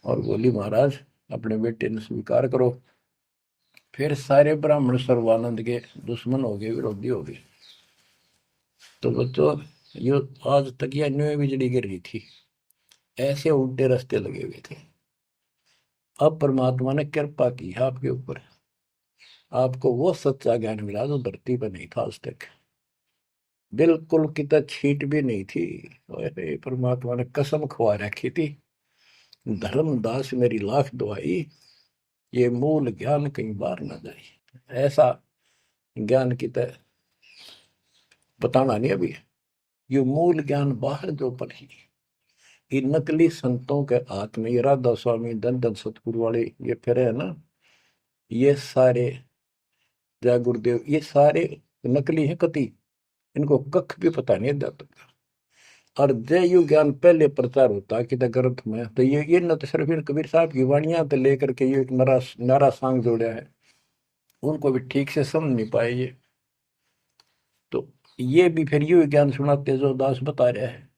और बोली महाराज अपने बेटे ने स्वीकार करो। फिर सारे ब्राह्मण सर्वानंद के दुश्मन हो गए, विरोधी हो गए। तो बच्चों ये आज तक यह न्यू बिजली गिर रही थी, ऐसे उल्टे रास्ते लगे हुए थे। अब परमात्मा ने कृपा की है आपके ऊपर, आपको वो सच्चा ज्ञान मिला जो धरती पर नहीं था आज तक, बिल्कुल कितना छीट भी नहीं थी। ओए परमात्मा ने कसम खुआ रखी थी, धर्मदास मेरी लाख दुआई, ये मूल ज्ञान कहीं बार ना जाए। ऐसा ज्ञान की तरह बताना नहीं अभी, ये मूल ज्ञान बाहर जो पढ़ी, ये नकली संतों के हाथ में, ये राधा स्वामी धन धन सतगुरु वाले ये फिर है ना, ये सारे जय गुरुदेव, ये सारे नकली हैं कति, इनको कख भी पता नहीं अध्यात्म का। और जय यु ज्ञान पहले प्रचार होता कि ग्रंथ में, तो ये न तो सिर्फ इन कबीर साहब की वाणियां तो लेकर के ये एक नरा नारा सांग जोड़ा है, उनको भी ठीक से समझ नहीं पाए ये। तो ये भी फिर यू ज्ञान सुनाते जो दास बता रहा है,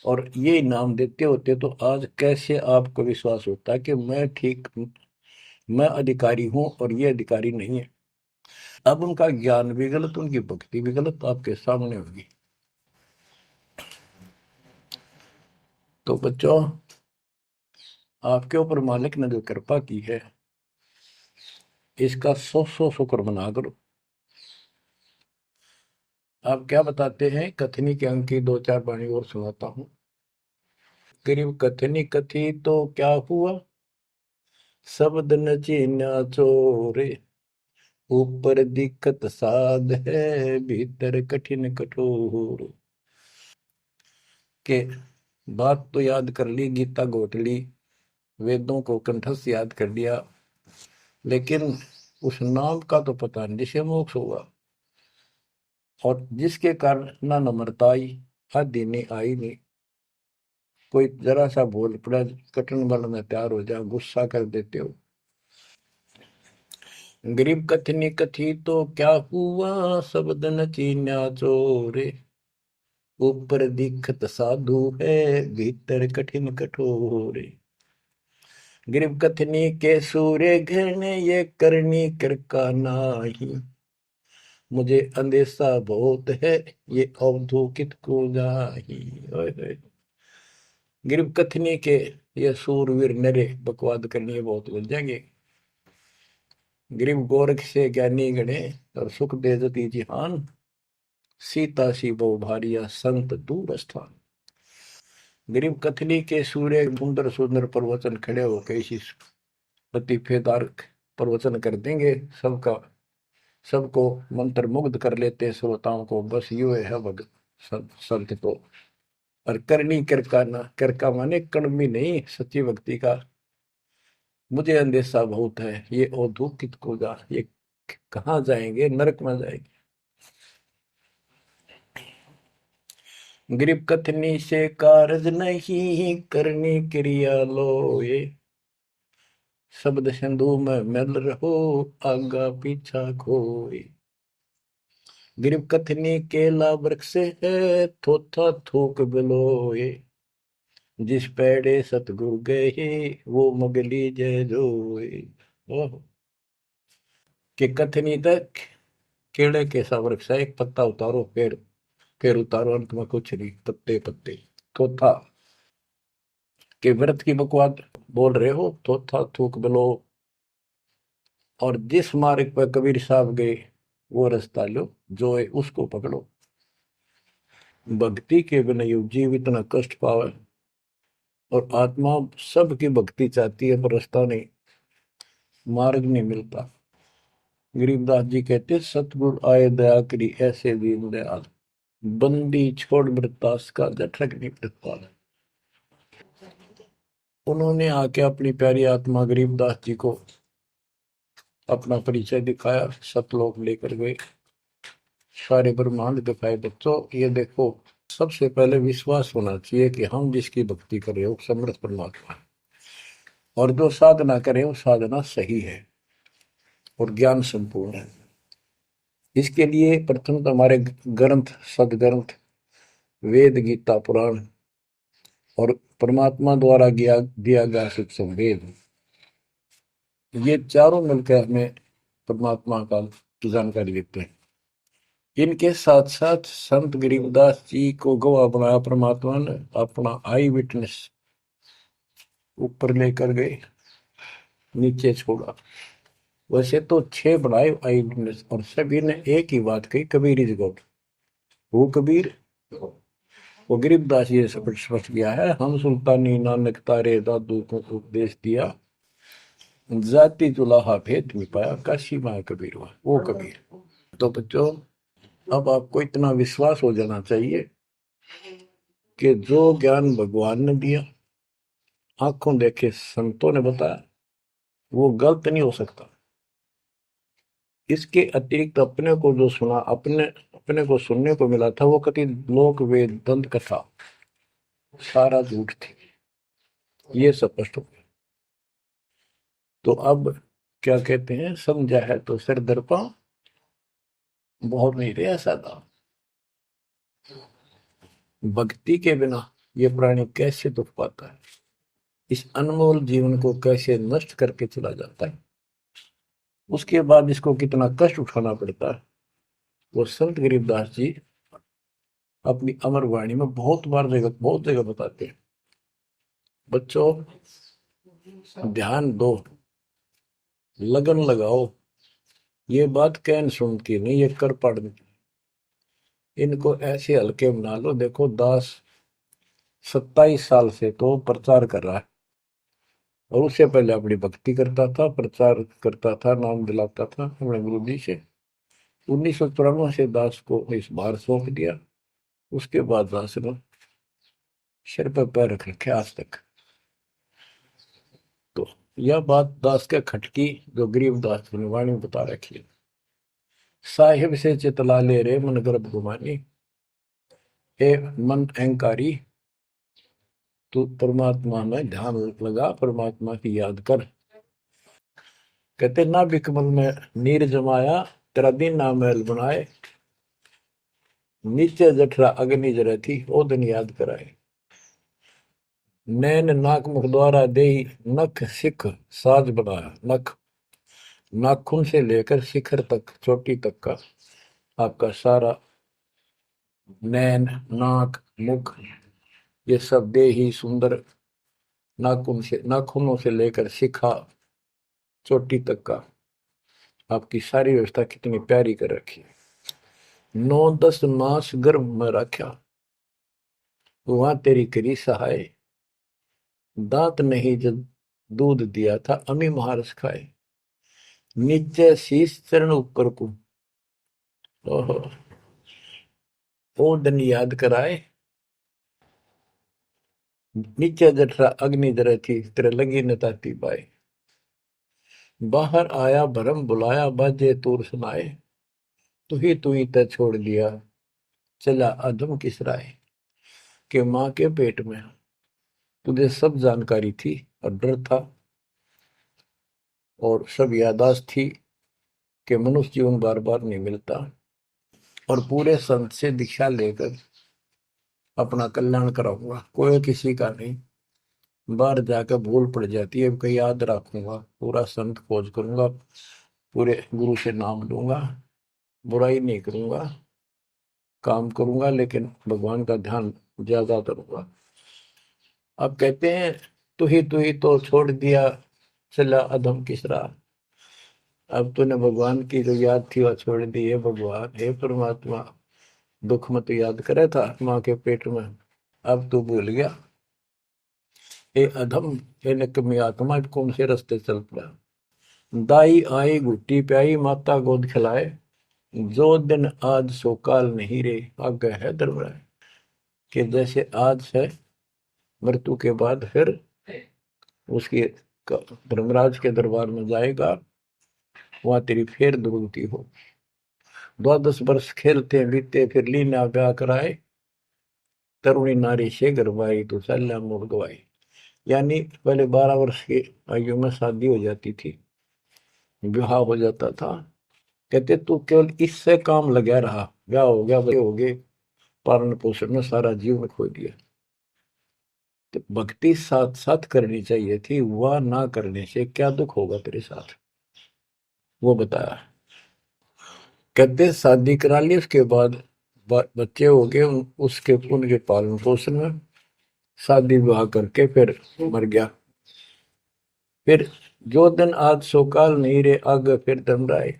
और ये नाम देते होते, तो आज कैसे आपको विश्वास होता कि मैं ठीक, मैं अधिकारी हूं और ये अधिकारी नहीं है। अब उनका ज्ञान भी गलत, उनकी भक्ति भी गलत आपके सामने होगी। तो बच्चों आपके ऊपर मालिक ने जो कृपा की है, इसका सौ सौ शुक्र मना करो। आप क्या बताते हैं, कथनी के अंक की दो चार वाणी और सुनाता हूँ। करीब कथनी कथी तो क्या हुआ, शब्द न चीन्या चोरे, ऊपर दिक्कत साध है, भीतर कठिन कठोर। कि बात तो याद कर ली, गीता घोट ली, वेदों को कंठस्थ याद कर लिया, लेकिन उस नाम का तो पता नहीं जिसे मोक्ष होगा, और जिसके कारण ना नम्रता आई, आदि नहीं आई नहीं। कोई जरा सा बोल पड़ा, कटन बनने तैयार हो जा, गुस्सा कर देते हो। गरीब कथनी कथी तो क्या हुआ, शब्द न चीन्या चोरे, ऊपर दिखत साधु है, भीतर कठिन कठोरे। गरीब कथनी के सूर्य घने, ये करनी कर का नाही, मुझे अंदेशा बहुत है, ये अवधूकित को जाही। ओए होए। गरीब कथनी के ये सूरवीर नरे बकवाद करनी बहुत बन जाएंगे। गरीब गोरख से ज्ञानी गणे, और सुख दे जती जिहान, सीता सी बहु भारिया, संत दूर स्थान। गरीब कथनी के सूर्य सुंदर सुंदर प्रवचन खड़े हो कैसी लतीफेदार प्रवचन कर देंगे, सबका सबको मंत्र मुग्ध कर लेते श्रोताओं को। बस यू है भगत संत तो। और करनी करका ना, करका माने कणमी नहीं, सच्ची भक्ति का मुझे अंदेशा बहुत है, ये औधुकित को जा, ये कहाँ जाएंगे, नरक में जाएंगे। गरीब कथनी से कारज नहीं, करनी क्रिया लो ये, शब्द सिंधु में मिल रहो, आगा पीछा खोए। गरीब कथनी केला वृक्ष है, थोथा थूक बिलोए, जिस पेड़े सतगुरु गए, वो मगली जय जोए। ओह, कि कथनी तक केड़े के सा वृक्ष है, एक पत्ता उतारो, फिर उतारो, अंत में कुछ नहीं, पत्ते पत्ते। थोथा के व्रत की बकवाद बोल रहे हो, थोथा थूक बिलो, और जिस मार्ग पर कबीर साहब गए वो रास्ता लो, जो है उसको पकड़ो। भक्ति के बिना यू जीव इतना कष्ट पावे, और आत्मा सबकी भक्ति चाहती है, पर रास्ता नहीं, मार्ग नहीं मिलता। गरीबदास जी कहते, सतगुरु आए दया करी, ऐसे दीन दयाल, बंदी छोड़ वृतास का, जठरक नहीं प्रतिपाल। उन्होंने आके अपनी प्यारी आत्मा गरीबदास जी को अपना परिचय दिखाया, सतलोक लेकर गए, सारे ब्रह्मांड दिखाए। बच्चों ये देखो, सबसे पहले विश्वास होना चाहिए कि हम जिसकी भक्ति कर रहे हो समर्थ परमात्मा है, और जो साधना करें वो साधना सही है और ज्ञान संपूर्ण है। इसके लिए प्रथम तो हमारे ग्रंथ, सदग्रंथ, वेद, गीता, पुराण और परमात्मा द्वारा दिया गया शिक्षण वेद, ये चारों मिलकर हमें परमात्मा का जानकारी देते हैं। इनके साथ साथ संत गरीबदास जी को गवाह बनाया परमात्मा ने, अपना आई विटनेस ऊपर लेकर गए, नीचे छोड़ा। वैसे तो 6 बनाए आई विटनेस, और सभी ने एक ही बात कही, कबीर इज गॉड। वो कबीर, वो गरीबदास ये सब स्पष्ट किया है, हम सुल्तानी नानक तारे दादू को उपदेश दिया, जाति जुलाहा भेद में पाया, काशी माँ कबीर हुआ, वो कबीर। तो बच्चों, अब आपको इतना विश्वास हो जाना चाहिए कि जो ज्ञान भगवान ने दिया, आंखों देखे संतों ने बताया, वो गलत नहीं हो सकता। इसके अतिरिक्त अपने को जो सुना, अपने अपने को सुनने को मिला था, वो कति लोक वेद दंत कथा सारा झूठ थी, ये स्पष्ट हो गया। तो अब क्या कहते हैं, समझा है तो सिर दर्पा, बहुत नहीं रे ऐसा था। भक्ति के बिना ये प्राणी कैसे दुख पाता है, इस अनमोल जीवन को कैसे नष्ट करके चला जाता है, उसके बाद इसको कितना कष्ट उठाना पड़ता है, वो संत गरीबदास जी अपनी अमर वाणी में बहुत जगह बताते हैं। बच्चों ध्यान दो, लगन लगाओ, ये बात कैन सुनती नहीं, ये कर पड़नी। इनको ऐसे हल्के बना लो। देखो दास 27 साल से तो प्रचार कर रहा है, और उससे पहले अपनी भक्ति करता था, प्रचार करता था, नाम दिलाता था अपने गुरु जी से। 1994 से दास को इस बार सौंप दिया। उसके बाद दास ने सिर पर पैर रख रखे आज तक। तो यह बात दास के खटकी जो गरीबदास ने वाणी बता रखी है। साहिब से चितला ले रे मन गर्भ गुमानी, हे मन अहंकारी तू परमात्मा में ध्यान लगा, परमात्मा की याद कर। कहते ना बिकमल में नीर जमाया, तेरा दिन ना महल बनाए, नीचे जठरा अग्नि जरे थी ओ दिन याद कराए। नैन नाक मुख द्वारा दे नख सिख साज बनाया, नख नाखून से लेकर शिखर तक, चोटी तक का आपका सारा नैन नाक मुख ये सब दे ही सुंदर, नाखून से नाखूनों से लेकर शिखा चोटी तक का आपकी सारी व्यवस्था कितनी प्यारी कर रखी है। 9-10 मास गर्भ में रखा, वहां तेरी करी सहाय, दांत नहीं जब दूध दिया था अमी महारस खाए, नीचे शीश चरण ऊपर को ओहो ओ दिन याद कराए, नीचे जठरा अग्नि जरे थी तेरे लगी न ताती बाई। बाहर आया भरम बुलाया बाजे तूर सुनाए, तू ही तय छोड़ दिया चला अधम किस राय। के माँ के पेट में तुझे सब जानकारी थी और डर था और सब यादाश्त थी कि मनुष्य जीवन बार बार नहीं मिलता, और पूरे संत से दीक्षा लेकर अपना कल्याण कराऊंगा, कोई किसी का नहीं। बाहर जाकर भूल पड़ जाती है, कहीं याद रखूंगा, पूरा संत खोज करूंगा, पूरे गुरु से नाम लूंगा, बुराई नहीं करूंगा, काम करूंगा लेकिन भगवान का ध्यान ज्यादा करूंगा। अब कहते हैं तू ही तो छोड़ दिया चला अधम किस राह। अब तूने भगवान की जो याद थी वह छोड़ दी है। भगवान हे परमात्मा, दुख में तो याद करे था माँ के पेट में, अब तू भूल गया। ए अधम हे निकमी आत्मा, कौन से रास्ते चल पड़ा। दाई आई घुट्टी प्याई माता गोद खिलाए, जो दिन आज सो काल नहीं रे आगे है दरबार। कि जैसे आज है मृत्यु के बाद फिर उसकी धर्मराज के दरबार में जाएगा, वहां तेरी फिर दुर्गति हो। 12 वर्ष खेलते बीते फिर लीना ब्याह कराए, तरुणी नारी से गरबाई तो सल्ला मोड़ गवाई। यानी पहले 12 वर्ष की आयु में शादी हो जाती थी, विवाह हो जाता था। कहते तू केवल इससे काम लगा रहा, ब्याह हो गया, बच्चे हो गए, पालन पोषण में सारा जीवन खो दिया। तो भक्ति साथ साथ करनी चाहिए थी, वह ना करने से क्या दुख होगा तेरे साथ, वो बताया। कहते शादी करा ली, उसके बाद बच्चे हो गए, उसके उनके पालन पोषण में शादी विवाह करके फिर मर गया। फिर जो दिन आज सोकाल नहीं रे आगे फिर धर्मराय।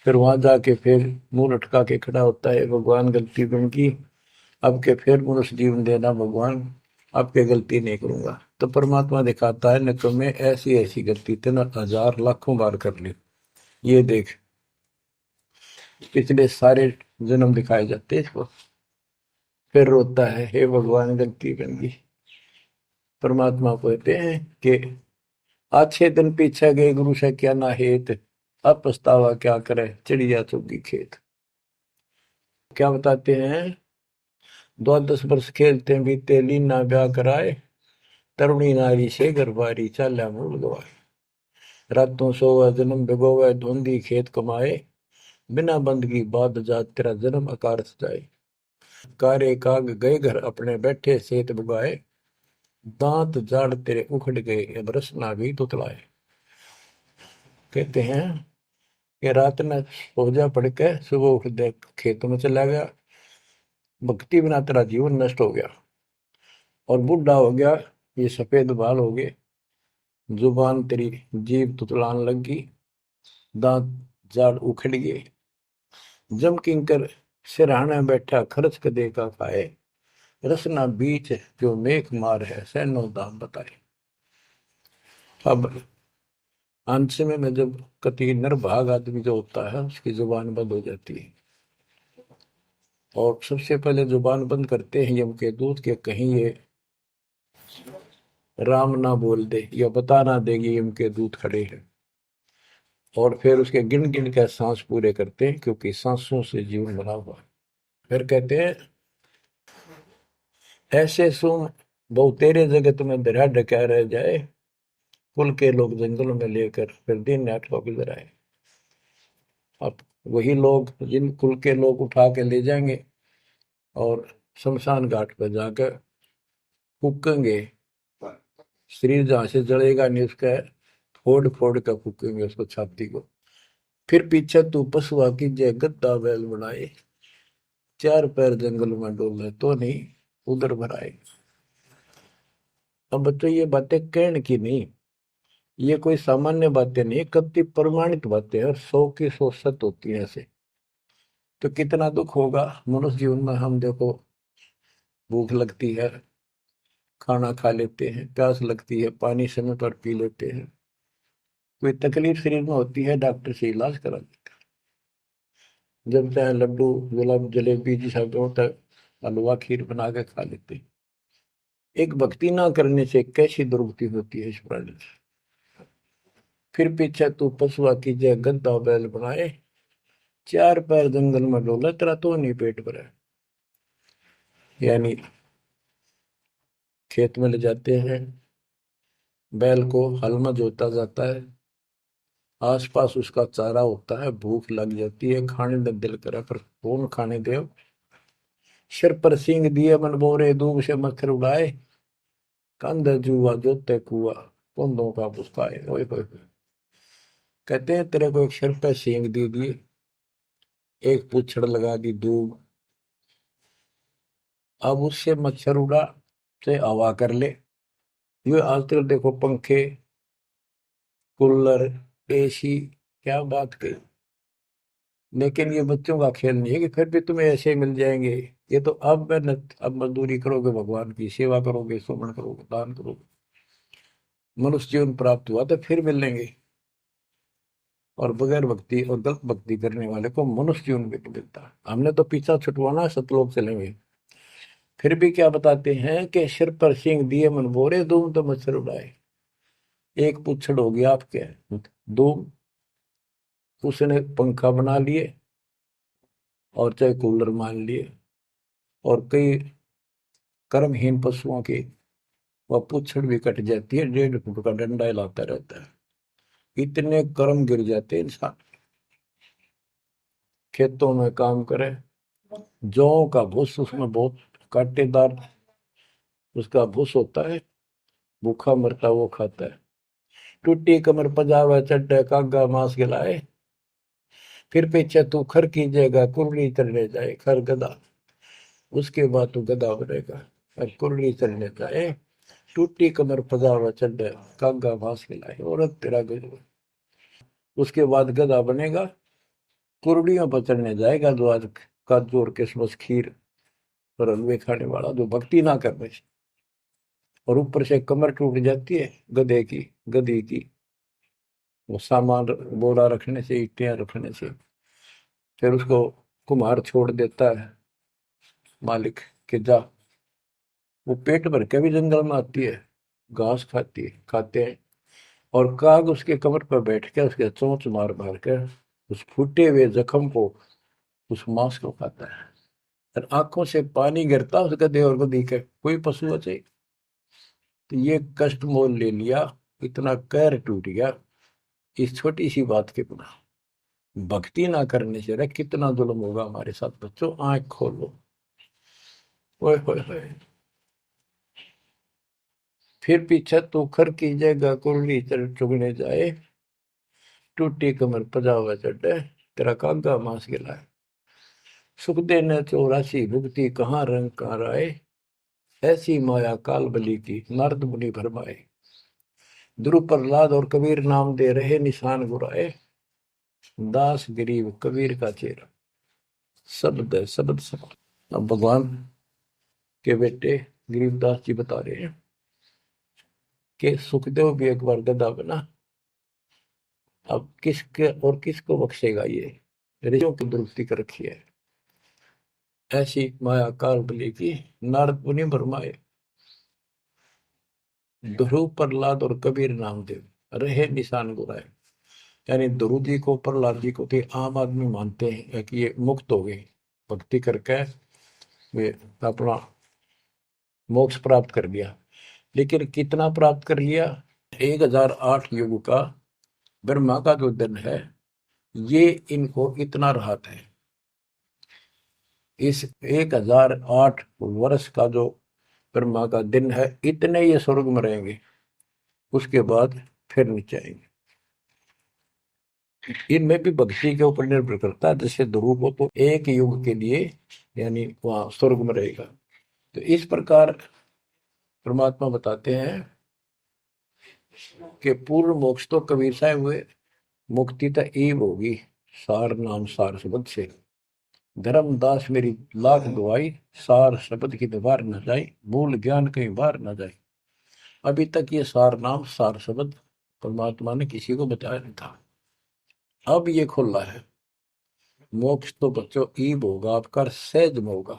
फिर वहां जाके फिर मुंह लटका के खड़ा होता है, भगवान गलती बन की, अब के फिर मनुष्य जीवन देना भगवान, अब के गलती नहीं करूंगा। तो परमात्मा दिखाता है न तुम्हें ऐसी ऐसी गलती तेना 1000 लाखों बार कर ली, ये देख पिछले सारे जन्म दिखाए जाते इसको। फिर रोता है हे भगवान गलती बन गई। परमात्मा को कहते हैं कि अच्छे दिन पीछे गए गुरु से क्या ना हेत, अब पछतावा क्या करे चिड़िया चुगी खेत। क्या बताते हैं 12 वर्ष खेलते बीते लीना ब्याह कराए, तरुणी नारी से गरबारी चाल्या मूल गवाए। रातों सोवा जन्म भिगोवे धुंधी खेत कमाए, बिना बंदगी बाद जात तेरा जन्म अकारस जाए। कारे काग गए घर अपने बैठे सेत बुगाए, दांत जाड़ तेरे उखड़ गए बरसना भी तुतलाए। कहते हैं कि रात में सोजा पड़ के सुबह उठ दे खेतों में चला गया, भक्ति बिना तेरा जीवन नष्ट हो गया, और बूढ़ा हो गया, ये सफेद बाल हो गए, जुबान तेरी जीभ तुतलान लगी, दांत जाड़ उखड़ गए। जम किंकर सिरहाने बैठा खर्च कदे का खाए, रसना बीच जो मेघ मार है सैनो दाम बताए। अब अंश में जब कति नरभाग आदमी जो होता है उसकी जुबान बंद हो जाती है, और सबसे पहले जुबान बंद करते हैं यम के दूत के कहीं ये राम ना बोल दे या बता ना देगी यम के दूत खड़े हैं। और फिर उसके गिन गिन के सांस पूरे करते हैं क्योंकि सांसों से जीवन बना हुआ है। फिर कहते हैं ऐसे सुन बहु तेरे जगत में दरिया ढका रह जाए, कुल के लोग जंगलों में लेकर फिर दिन रात को गुजर आए। अब वही लोग जिन कुल के लोग उठा के ले जाएंगे और शमशान घाट पर जाकर फूकेंगे। शरीर जहां से जलेगा नहीं उसका फोड़ फोड़ कर फूकेंगे उसको छाती को। फिर पीछे तू पशुआ की जय गद्दा बैल बनाए, चार पैर जंगल में डोले तो नहीं उधर भराए। अब बच्चों ये बातें कहने की नहीं, ये कोई सामान्य बातें नहीं, कति प्रमाणित बातें हैं और 100 की 100 सत्य होती है ऐसे। तो कितना दुख होगा मनुष्य जीवन में। हम देखो भूख लगती है खाना खा लेते हैं, प्यास लगती है पानी समय पर पी लेते हैं, कोई तकलीफ शरीर में होती है डॉक्टर से इलाज करा लेते हैं, जब चाहे लड्डू गुलाब जलेबी जी सब होता है हलवा खीर बना के खा लेते हैं। एक भक्ति ना करने से कैसी दुर्गति होती है इस प्राणी से। फिर पीछे तू पशुआ की जय गद्दा बैल बनाए, चार पैर जंगल में डोला तेरा तो नहीं पेट भरा। यानी खेत में ले जाते हैं बैल को, हल में जोता जाता है, आसपास उसका चारा होता है, भूख लग जाती है, खाने में दिल करे पर कौन खाने दे। सिर पर सींग दिए मन बोरे दूब से मच्छर उड़ाए, कंध जुआ जोते कुआ कुंदों का पुस्ताए। ओए होए होए। कहते हैं तेरे को एक सिर पर सींग दे दिए, एक पूछड़ लगा दी दूब, अब उससे मच्छर उड़ा से हवा कर ले। ये आजकल देखो पंखे कूलर एसी क्या बात कही, लेकिन ये बच्चों का खेल नहीं है कि फिर भी तुम्हें ऐसे मिल जाएंगे। ये तो अब मेहनत, अब मजदूरी करोगे, भगवान की सेवा करोगे, सुमन करोगे, दान करोगे, मनुष्य जीवन प्राप्त हुआ तो फिर मिलेंगे। और बगैर भक्ति और गलत भक्ति करने वाले को मनुष्य जीवन भी नहीं मिलता। हमने तो पीछा छुटवाना है, सतलोक चलेंगे। फिर भी क्या बताते हैं कि सिर पर सींग दिए मन बोरे दूम तो मच्छर उड़ाए। एक पुच्छड़ हो गया आपके दूम, उसने पंखा बना लिए और चाहे कूलर मान लिए, और कई कर्महीन पशुओं की वह पुच्छड़ भी कट जाती है, 1.5 फुट का डंडा हिलाता रहता है। इतने कर्म गिर जाते हैं इंसान। खेतों में काम करे, जौ का भूस उसमें बहुत कांटेदार उसका भूस होता है, भूखा मरता वो खाता है। टूटी कमर पजावा चड्डे कागा मांस खिलाए, फिर पीछे तू खर कीजिएगा कुरली चलने जाए। खर गधा, उसके बाद तू गधा बनेगा और कुरली चलने जाए। टूटी कमर पजावा चड्डे कागा मांस खिलाए, और तेरा गधा। उसके बाद गधा बनेगा, कुरड़ियों पर चढ़ने जाएगा, जो आज काजू और किशमिश खीर और हलवे खाने वाला, जो भक्ति ना करने से। और ऊपर से कमर टूट जाती है गधे की, गधी की, वो सामान बोरा रखने से, ईटियां रखने से। फिर उसको कुम्हार छोड़ देता है मालिक के जा। वो पेट भर के भी जंगल में आती है, घास खाती है, खाते हैं। और काग उसके कमर पर बैठ के उसके चोंच मार मार के उस फूटे हुए जख्म को, उस मांस को खाता है। और आंखों से पानी गिरता उस गधे और गधी के, कोई पशु बचे। तो ये कष्ट मोल ले लिया, इतना कहर टूट गया इस छोटी सी बात के बिना। भक्ति ना करने से रे कितना जुल्म होगा हमारे साथ। बच्चों आंख खोलो। ओए होए होए। फिर पीछे तो खर की जगह कुरली चुगने जाए, टूटी कमर पजावा चढ़े तेरा कागा मांस गिलाए। सुख दे न 84 भुगती कहाँ रंग कहाँ राय, ऐसी माया काल बली की नारद मुनि भरमाए। ध्रुव प्रहलाद और कबीर नाम दे रहे निशान गुराए, दास गरीब कबीर का चेहरा। शब्द है शब्द शब्द। अब भगवान के बेटे गरीबदास जी बता रहे हैं कि सुखदेव भी एक बार गधा बना। अब किसके और किसको बख्शेगा ये, ऋषियों की दुरुस्ती कर रखी है। ऐसी माया काल बली की नारद मुनि भरमाए। ध्रुव प्रहलाद और कबीर नामदेव रहे निशान गुराए। यानी ध्रुव जी को प्रहलाद जी को थे आम आदमी मानते हैं कि ये मुक्त हो गए, भक्ति करके वे अपना मोक्ष प्राप्त कर लिया। लेकिन कितना प्राप्त कर लिया? 1008 युग का ब्रह्मा का जो दिन है, ये इनको इतना राहत है। इस 1008 वर्ष का जो ब्रह्मा का दिन है, इतने ये स्वर्ग में रहेंगे, उसके बाद फिर नीचे आएंगे। इनमें भी भक्ति के ऊपर निर्भर करता है। जैसे ध्रुव को तो एक युग के लिए यानी वहां स्वर्ग में रहेगा। तो इस प्रकार परमात्मा बताते हैं कि पूर्ण मोक्ष तो कबीर साहब हुए, मुक्ति तो ईब होगी सार नाम सार शब्द से। धर्मदास मेरी लाख दुआई, सार शब्द की दीवार न जाए, मूल ज्ञान कहीं बाहर न जाए। अभी तक ये सार नाम सार शब्द परमात्मा ने किसी को बताया नहीं था, अब ये खुला है। मोक्ष तो बच्चों ईब होगा आपका, सहज में होगा।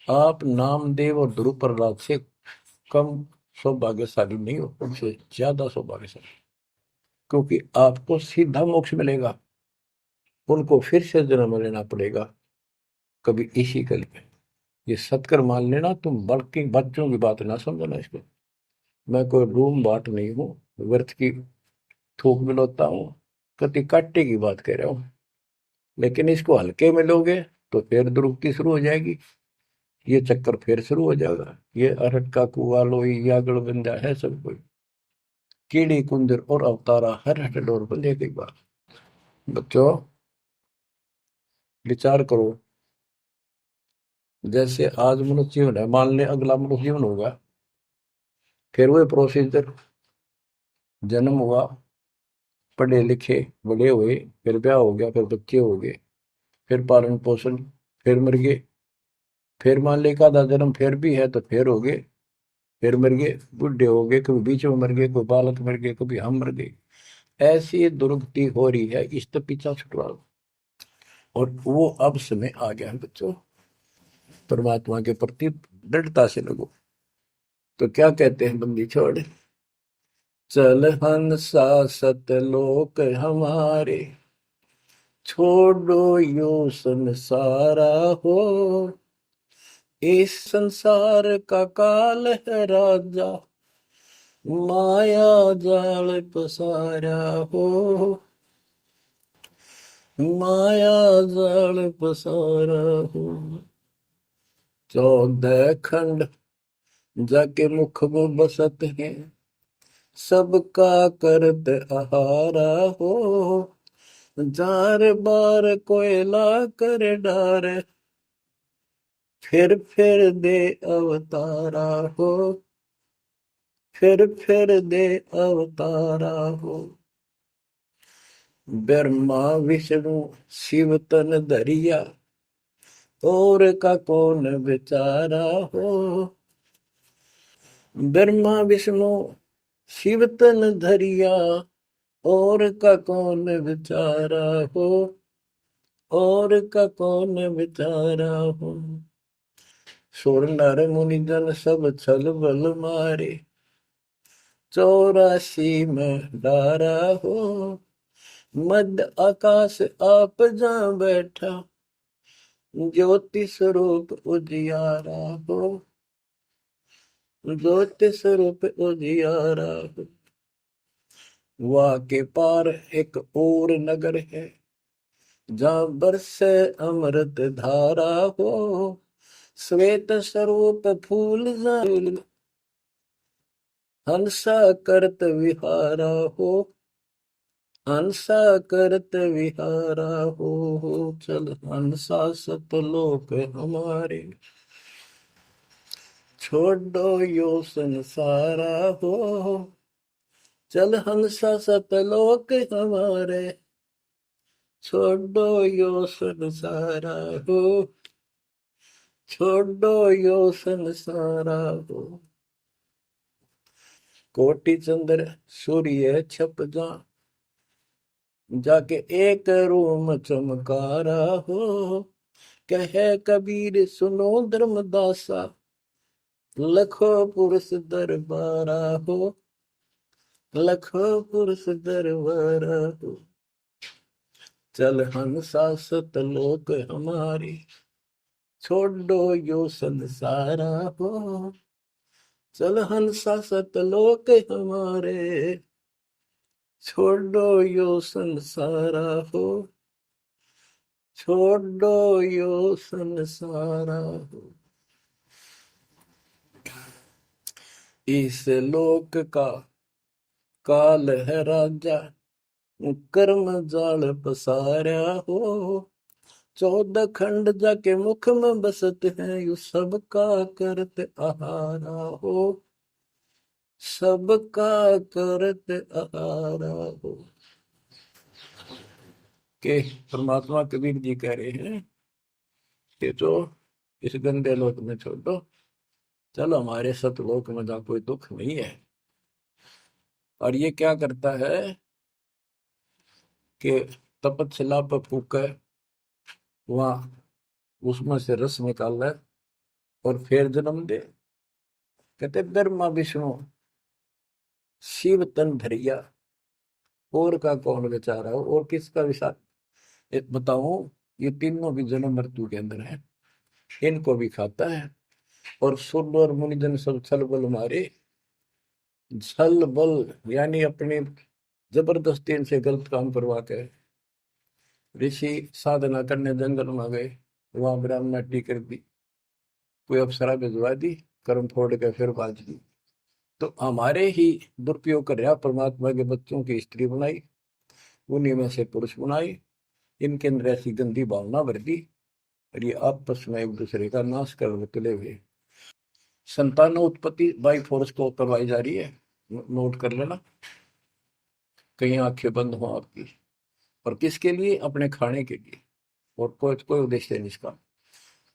आप नामदेव और ध्रुव प्रहलाद से कम सौभाग्यशाली नहीं हो, उनसे ज्यादा सौभाग्यशाली, क्योंकि आपको सीधा मोक्ष मिलेगा। उनको फिर से जन्म लेना पड़ेगा कभी इसी कल में। ये सत्कर मान लेना, तुम बल्कि बच्चों की बात ना समझना इसको। मैं कोई रूम बाट नहीं हूँ, व्यर्थ की थूक मिलोता हूँ, कति काटे की बात कह रहा हूँ। लेकिन इसको हल्के में लोगे तो फिर दुरुक्ति शुरू हो जाएगी, ये चक्कर फिर शुरू हो जाएगा। ये अरट का कुआ लोई यागड़ बंदा है सब कोई, कीड़ी कुंदर और अवतारा हर हट डोर बंदे की बात। बच्चों विचार करो, जैसे आज मनुष्य जीवन है, मान ले अगला मनुष्य जीवन होगा, फिर वही प्रोसीजर, जन्म हुआ, पढ़े लिखे बड़े हुए, फिर ब्याह हो गया, फिर बच्चे हो गए, फिर पालन पोषण, फिर मर गए, फिर मान ले का आधा जन्म फिर भी है तो फिर हो गए, फिर मर गए, बूढ़े हो गए, कभी बीच में मर गए, कोई बालक मर गए, कभी हम मर गए। ऐसी दुर्गति हो रही है, इस तो पीछा छुटवा। और वो अब समय आ गया है बच्चों, परमात्मा के प्रति दृढ़ता से लगो। तो क्या कहते हैं बंदी छोड़, चल हंसा सतलोक हमारे, छोड़ो यो संसारा हो। इस संसार का काल है राजा, माया जाल पसारा हो। माया जाल पसारा हो। 14 खंड जाके मुख में बसत है, सबका करत आहारा हो। जार बार कोयला कर डार, फिर दे अवतारा हो। फिर दे अवतारा हो। ब्रह्मा विष्णु शिव तन धरिया, और का कौन बेचारा हो। ब्रह्मा विष्णु शिव तन धरिया, और का कौन बेचारा हो। और का कौन बेचारा हो। सुर नर मुनि जन सब छल बल मारे, 84 में डारा हो। मध्य आकाश आप जा बैठा, ज्योति स्वरूप उजियारा हो। ज्योति स्वरूप उजियारा हो। वहां के पार एक और नगर है, जहां बरसे अमृत धारा हो। श्वेत स्वरूप फूल हंसा करत विहारा हो। हंसा करत विहारा हो। चल हंसा सतलोक हमारे, छोड़ो यो संसारा हो। चल हंसा सतलोक हमारे, छोड़ो यो संसारा हो। छोड़ो यो संसारा हो। कोटि चंद्र सूर्य छप जा, जाके एक रूम चमकारा हो। कहे कबीर सुनो धर्मदासा, लखो पुरुष दरबारा हो, लखो पुरुष दरबारा हो। चल हंसा सतलोक हमारी, छोड़ो यो संसारा हो। चल हंसा सतलोक हमारे, छोड़ो यो संसारा हो, छोड़ो यो संसारा हो। इस लोक का काल है राजा, कर्म जाल पसारा हो। 14 खंड जाके मुख में बसत है, यू सबका करत आहारा हो, सबका करत आहारा हो। के परमात्मा कबीर जी कह रहे हैं कि जो इस गंदे लोक में छोड़ो, चलो हमारे सतलोक में जा, कोई दुख नहीं है। और ये क्या करता है कि तपतशिला पर फूके, वहां उसमें से रस निकाल ले और फिर जन्म दे। कहते ब्रह्मा विष्णु शिव तन धरिया, और का कौन बेचारा हो, और किसका विचार बताऊं। ये तीनों भी जन्म मृत्यु के अंदर है, इनको भी खाता है। और सुर और मुनिजन सब छल बल मारे, छल बल यानी अपनी जबरदस्ती इनसे गलत काम करवा के ऋषि साधना करने जंगल में गए, वहां ब्राह्मणी कर दी, कोई अप्सरा भिजवा दी, कर्म फोड़ के फिर बाज दी। तो हमारे ही दुरुपयोग कर रहा, परमात्मा के बच्चों की स्त्री बनाई, उन्हीं में से पुरुष बनाई, इनके अंदर ऐसी गंदी भावना भर दी, और ये आपस में एक दूसरे का नाश कर तुले हुए। संतान उत्पत्ति बाई फोर्स को करवाई जा रही है, नोट कर लेना, कहीं आंखें बंद हो आपकी। और किसके लिए? अपने खाने के लिए, और कोई उद्देश्य नहीं इसका।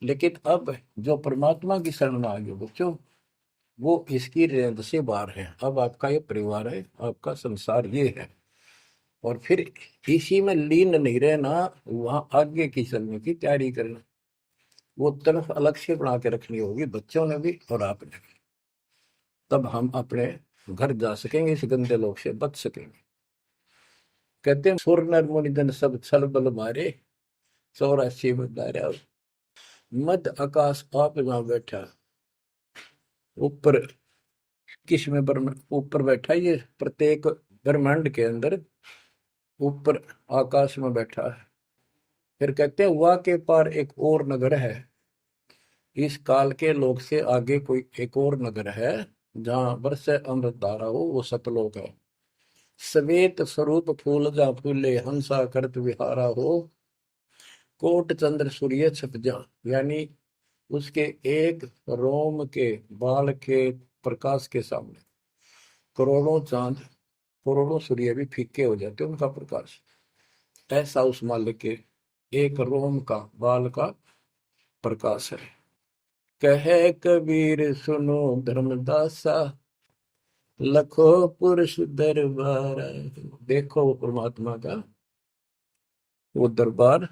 लेकिन अब जो परमात्मा की शरण में आ गए बच्चों, वो इसकी रेंज से बाहर है। अब आपका ये परिवार है, आपका संसार ये है, और फिर इसी में लीन नहीं रहना, वहां आगे की चलने की तैयारी करना। वो तरफ अलग से बना के रखनी होगी बच्चों ने भी और आपने भी, तब हम अपने घर जा सकेंगे, इस गंदे लोग से बच सकेंगे। कहते हैं सुर नर मुनिजन सब छल बल मारे, 84 बंधारे। मध्य आकाश आप जहां बैठा, ऊपर किस में ऊपर बैठा, ये प्रत्येक ब्रह्मांड के अंदर ऊपर आकाश में बैठा है। फिर कहते हैं वह के पार एक और नगर है, इस काल के लोक से आगे कोई एक और नगर है, जहां बरसे अमृत धारा हो, वो सतलोक है। श्वेत स्वरूप फूल जा फूले, हंसा करत विहारा हो, कोट चंद्र सूर्य छप जा, यानी उसके एक रोम के बाल के प्रकाश के सामने करोड़ों चांद, करोड़ों सूर्य भी फीके हो जाते उनका प्रकाश। ऐसा उस मालिक के एक रोम का बाल का प्रकाश है। कहे कबीर सुनो धर्मदासा, लखो पुरुष दरबार। देखो वो परमात्मा का वो दरबार,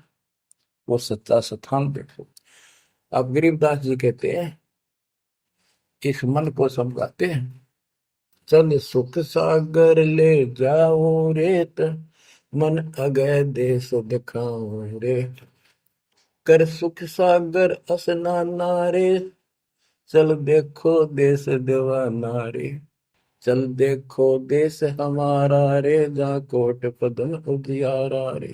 वो सच्चा स्थान देखो। अब गरीबदास जी कहते हैं, इस मन को समझाते हैं, चल सुख सागर ले जाओ रेत, मन अगय देश दिखाओ रे। कर सुख सागर असनाना रे, चल देखो देश दीवाना रे। चल देखो देश हमारा रे, जा कोट पदम उजियारा रे।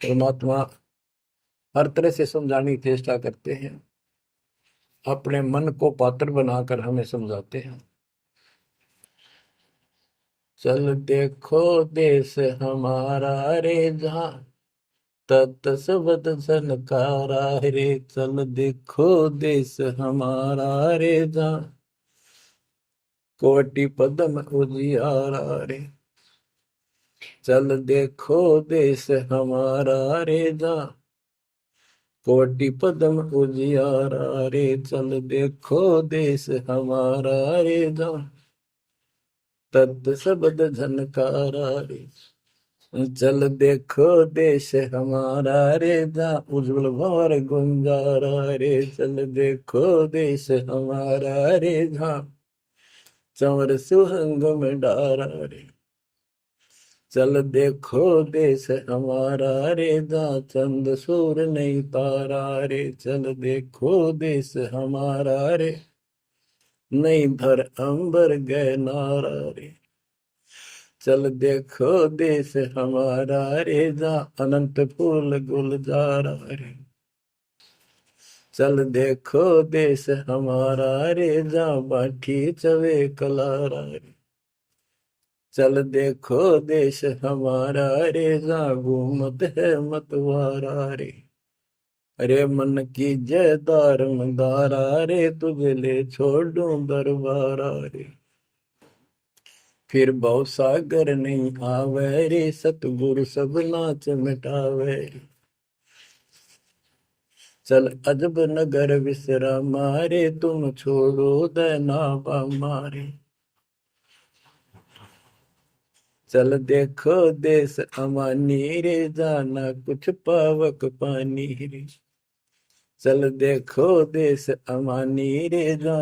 परमात्मा हर तरह से समझाने की चेष्टा करते हैं, अपने मन को पात्र बनाकर हमें समझाते हैं। चल देखो देश हमारा रे, जहाँ तत सबद सनकारा रे। चल देखो देश हमारा रे, जहाँ कोटि पदम उजियारा रे। चल देखो देश हमारा रे, जहाँ कोटि पदम उजियारा रे। चल देखो देश हमारा रे, जहाँ तत् शब्द झनकारा रे। चल देखो देश हमारा रे, जा उज्जवल भंवर गुंजारा रे। चल देखो देश हमारा रे, जा चंवर सुहंग में डारा रे। चल देखो देश हमारा रे, जा चंद सूर नहीं तारा रे। चल देखो देश हमारा रे, नहीं धर अंबर गए नारा रे। चल देखो देश हमारा रे, जा अनंत फूल गुलजारा रे। चल देखो देश हमारा रे, जा बाठी चवे कलारा रे। चल देखो देश हमारा रे, जा घूमत है मतवारा रे। अरे मन की जय दार मंदारा रे, तुझे ले छोड़ूं दरबारा रे। फिर भव सागर नहीं आवे रे, सतगुरु सब नाच मिटावे रे। चल अजब नगर विश्रामा रे, तुम छोड़ो देना मारे। चल देखो देश अमानी रे, जाना कुछ पावक पानी रे। चल देखो देश अमानी रे, जा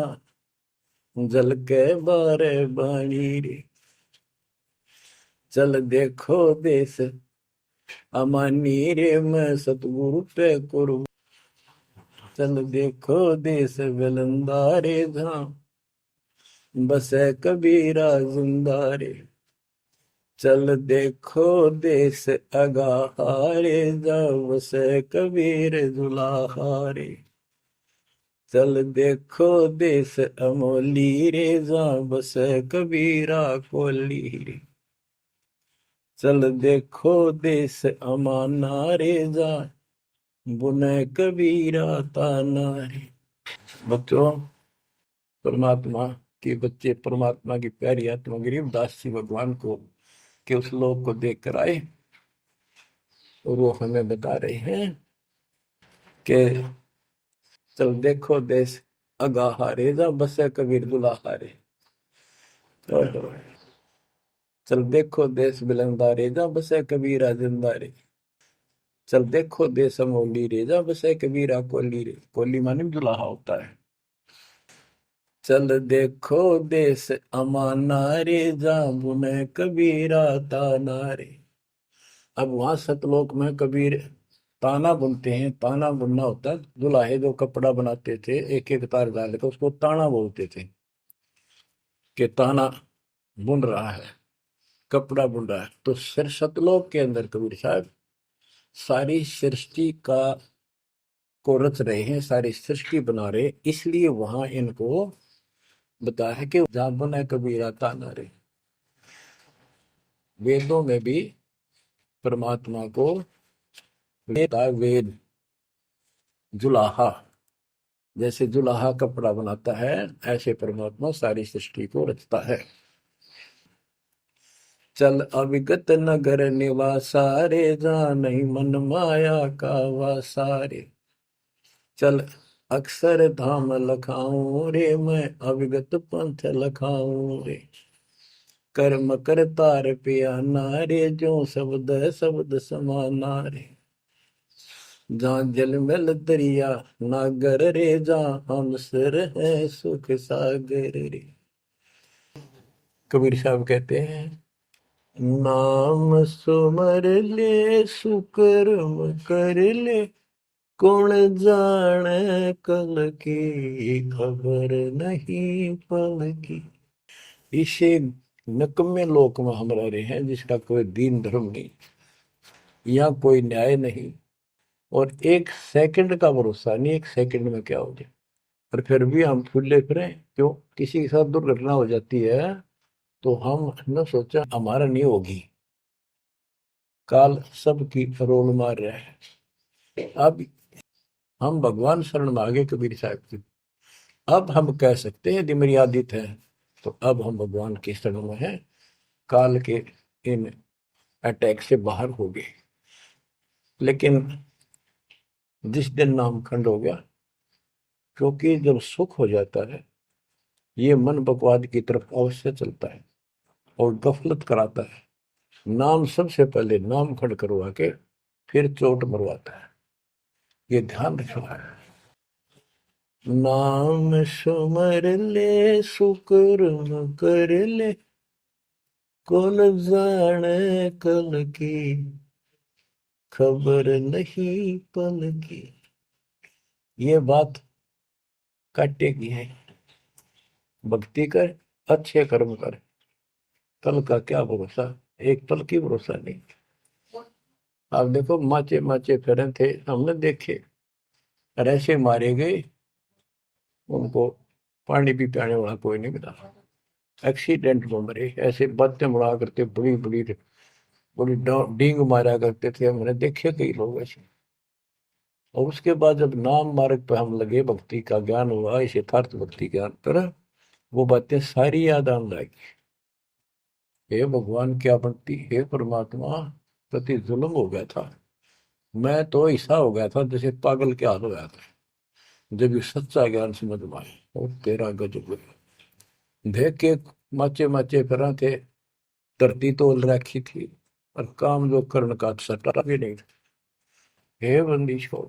जल के बारे बाणी रे। चल देखो देश अमानी रे, मैं सतगुरु पे कुर्ब। चल देखो देश विलंदा रे, जहाँ बसे कबीरा जिंदा रे। चल देखो देश अगाहारे, जहाँ बसे कबीर जुलाहारे। चल देखो देश अमोली रे, जहाँ बसे कबीरा कोली रे। चल देखो देश अमाना रे, जहाँ बुने कबीरा ताना रे। बच्चों, परमात्मा के बच्चे परमात्मा की प्यारी आत्मा गरीबदास जी भगवान को के उस लोक को देख कर आए, और वो हमें बता रहे हैं कि चल देखो देश अगाहारे, जा बसे कबीर दुलाहारे। चल देखो देश बिलंदारे, जा बसे कबीरा जिंदारे। चल देखो देश अमोली रे, जा बसे कबीरा कोली रे। कोली माने दुलाहा होता है। चल देखो देश अमाना रे, जा बुने कबीरा ताना रे। अब वहां सतलोक में कबीर ताना बुनते हैं। ताना बुनना होता है, दुल्हे जो कपड़ा बनाते थे एक एक तार डाल के, उसको ताना बोलते थे कि ताना बुन रहा है, कपड़ा बुन रहा है। तो सिर सतलोक के अंदर कबीर साहब सारी सृष्टि का को रच रहे हैं, सारी सृष्टि बना रहे, इसलिए वहां इनको बताया है कि जहां बना कबीरा ताना रे। वेदों में भी परमात्मा को वेद जुलाहा, जैसे जुलाहा कपड़ा बनाता है, ऐसे परमात्मा सारी सृष्टि को रचता है। चल अविगत नगर निवासा रे, जा नहीं मन माया का वासा रे। चल अक्षर धाम लखाऊं रे, मैं अविगत पंथ लखाऊं रे। कर्म करतार पियाना रे, जो शब्द शब्द समाना रे। जहाँ जल मल दरिया नागर रे, जहाँ हम सिर है सुख सागर रे। कबीर साहब कहते हैं, नाम सुमर ले सुकर्म कर ले, कौन जाने कल की खबर नहीं पल की। इसे नकम्मे लोक में हम रह रहे हैं, जिसका कोई दीन धर्म नहीं, यहाँ कोई न्याय नहीं, और एक सेकंड का भरोसा नहीं, एक सेकंड में क्या हो जाए। और फिर भी हम फूले फिरे क्यों? किसी के साथ दुर्घटना हो जाती है तो हम न सोचा हमारा नहीं होगी, काल सबकी रोल मार रहा है। अब हम भगवान शरण मांगे कबीर साहब की, अब हम कह सकते हैं यदि मेरी आदित है, तो अब हम भगवान के शरण में हैं, काल के इन अटैक से बाहर हो गए। लेकिन जिस दिन नाम खंड हो गया, क्योंकि जब सुख हो जाता है ये मन बकवाद की तरफ अवश्य चलता है और गफलत कराता है। नाम सबसे पहले नाम खड़ करवा के फिर चोट मरवाता है, ये ध्यान रखना है। नाम सुमर ले सुकर्म कर ले, कौन जाने कल की, खबर नहीं पल की। ये बात काटेगी है। भक्ति कर, अच्छे कर्म कर, कल का क्या भरोसा, एक पल की भरोसा नहीं। आप देखो माचे माचे फिरे थे, हमने देखे, और ऐसे मारे गए, उनको पानी भी पियाने वाला कोई नहीं मिला, एक्सीडेंट में मरे। ऐसे बातें बड़ा करते, बड़ी बड़ी बड़ी डींग मारा करते थे, हमने देखे कई लोग ऐसे। और उसके बाद जब नाम मार्ग पे हम लगे, भक्ति का ज्ञान हुआ, इस यथार्थ भक्ति ज्ञान पर, वो बातें सारी याद आने लगी। हे भगवान क्या बनती, हे परमात्मा, प्रति जुल्म हो गया था। मैं तो ऐसा हो गया था जैसे पागल के हाल हो गया था, जब ये सच्चा ज्ञान समझ में आए। और तेरा गजब देख के माचे माचे फिरा थे, धरती तोल रखी थी, और काम जो कर्ण का सटा भी नहीं था। हे बंदी छोड़,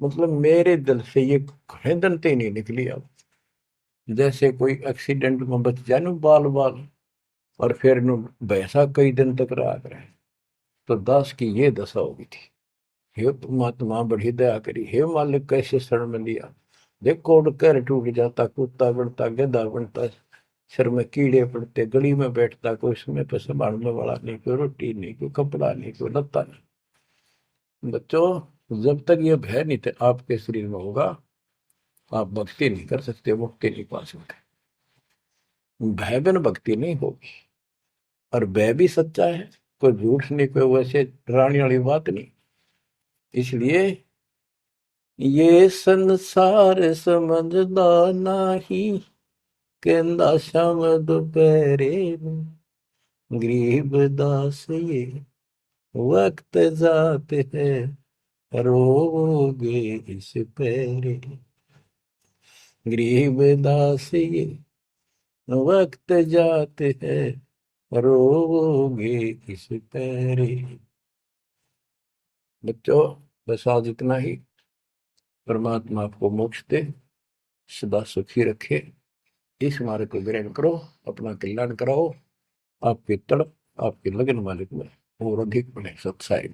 मतलब मेरे दिल से ये खड़े नहीं निकली। अब जैसे कोई एक्सीडेंट में बच जाए ना बाल बाल, और फिर नु भैंसा कई दिन तक रहा करे, तो दास की ये दशा होगी थी। हे परमात्मा बड़ी दया करी, हे मालिक कैसे शरण में लिया। देखो कर टूट जाता, कुत्ता बनता, गधा बनता, सिर में कीड़े पड़ते, गली में बैठता, कोई समय पर संभालने वाला नहीं, कोई रोटी नहीं, कोई कपड़ा नहीं, कोई लत्ता नहीं। बच्चों, जब तक ये भय नहीं थे आपके शरीर में होगा, आप भक्ति नहीं कर सकते, मुक्ति नहीं पा सकते। भय बिन भक्ति नहीं होगी। और भय भी सच्चा है, कोई झूठ नहीं, कोई वैसे डराने वाली बात नहीं। इसलिए ये संसार समझदा नाही, कहंदा शाम दोपहरे में, गरीब दास ये वक्त जाते हैं, रोगे इस पैरे। गरीब दास ये वक्त जाते हैं, रोगे इस पैरे। बच्चों, बस आज इतना ही। परमात्मा आपको मोक्ष दे, सदा सुखी रखे, इस मार्ग को ग्रहण करो, अपना कल्याण कराओ, आपकी तड़प, आपके लगन मालिक में और अधिक बने सत्साई।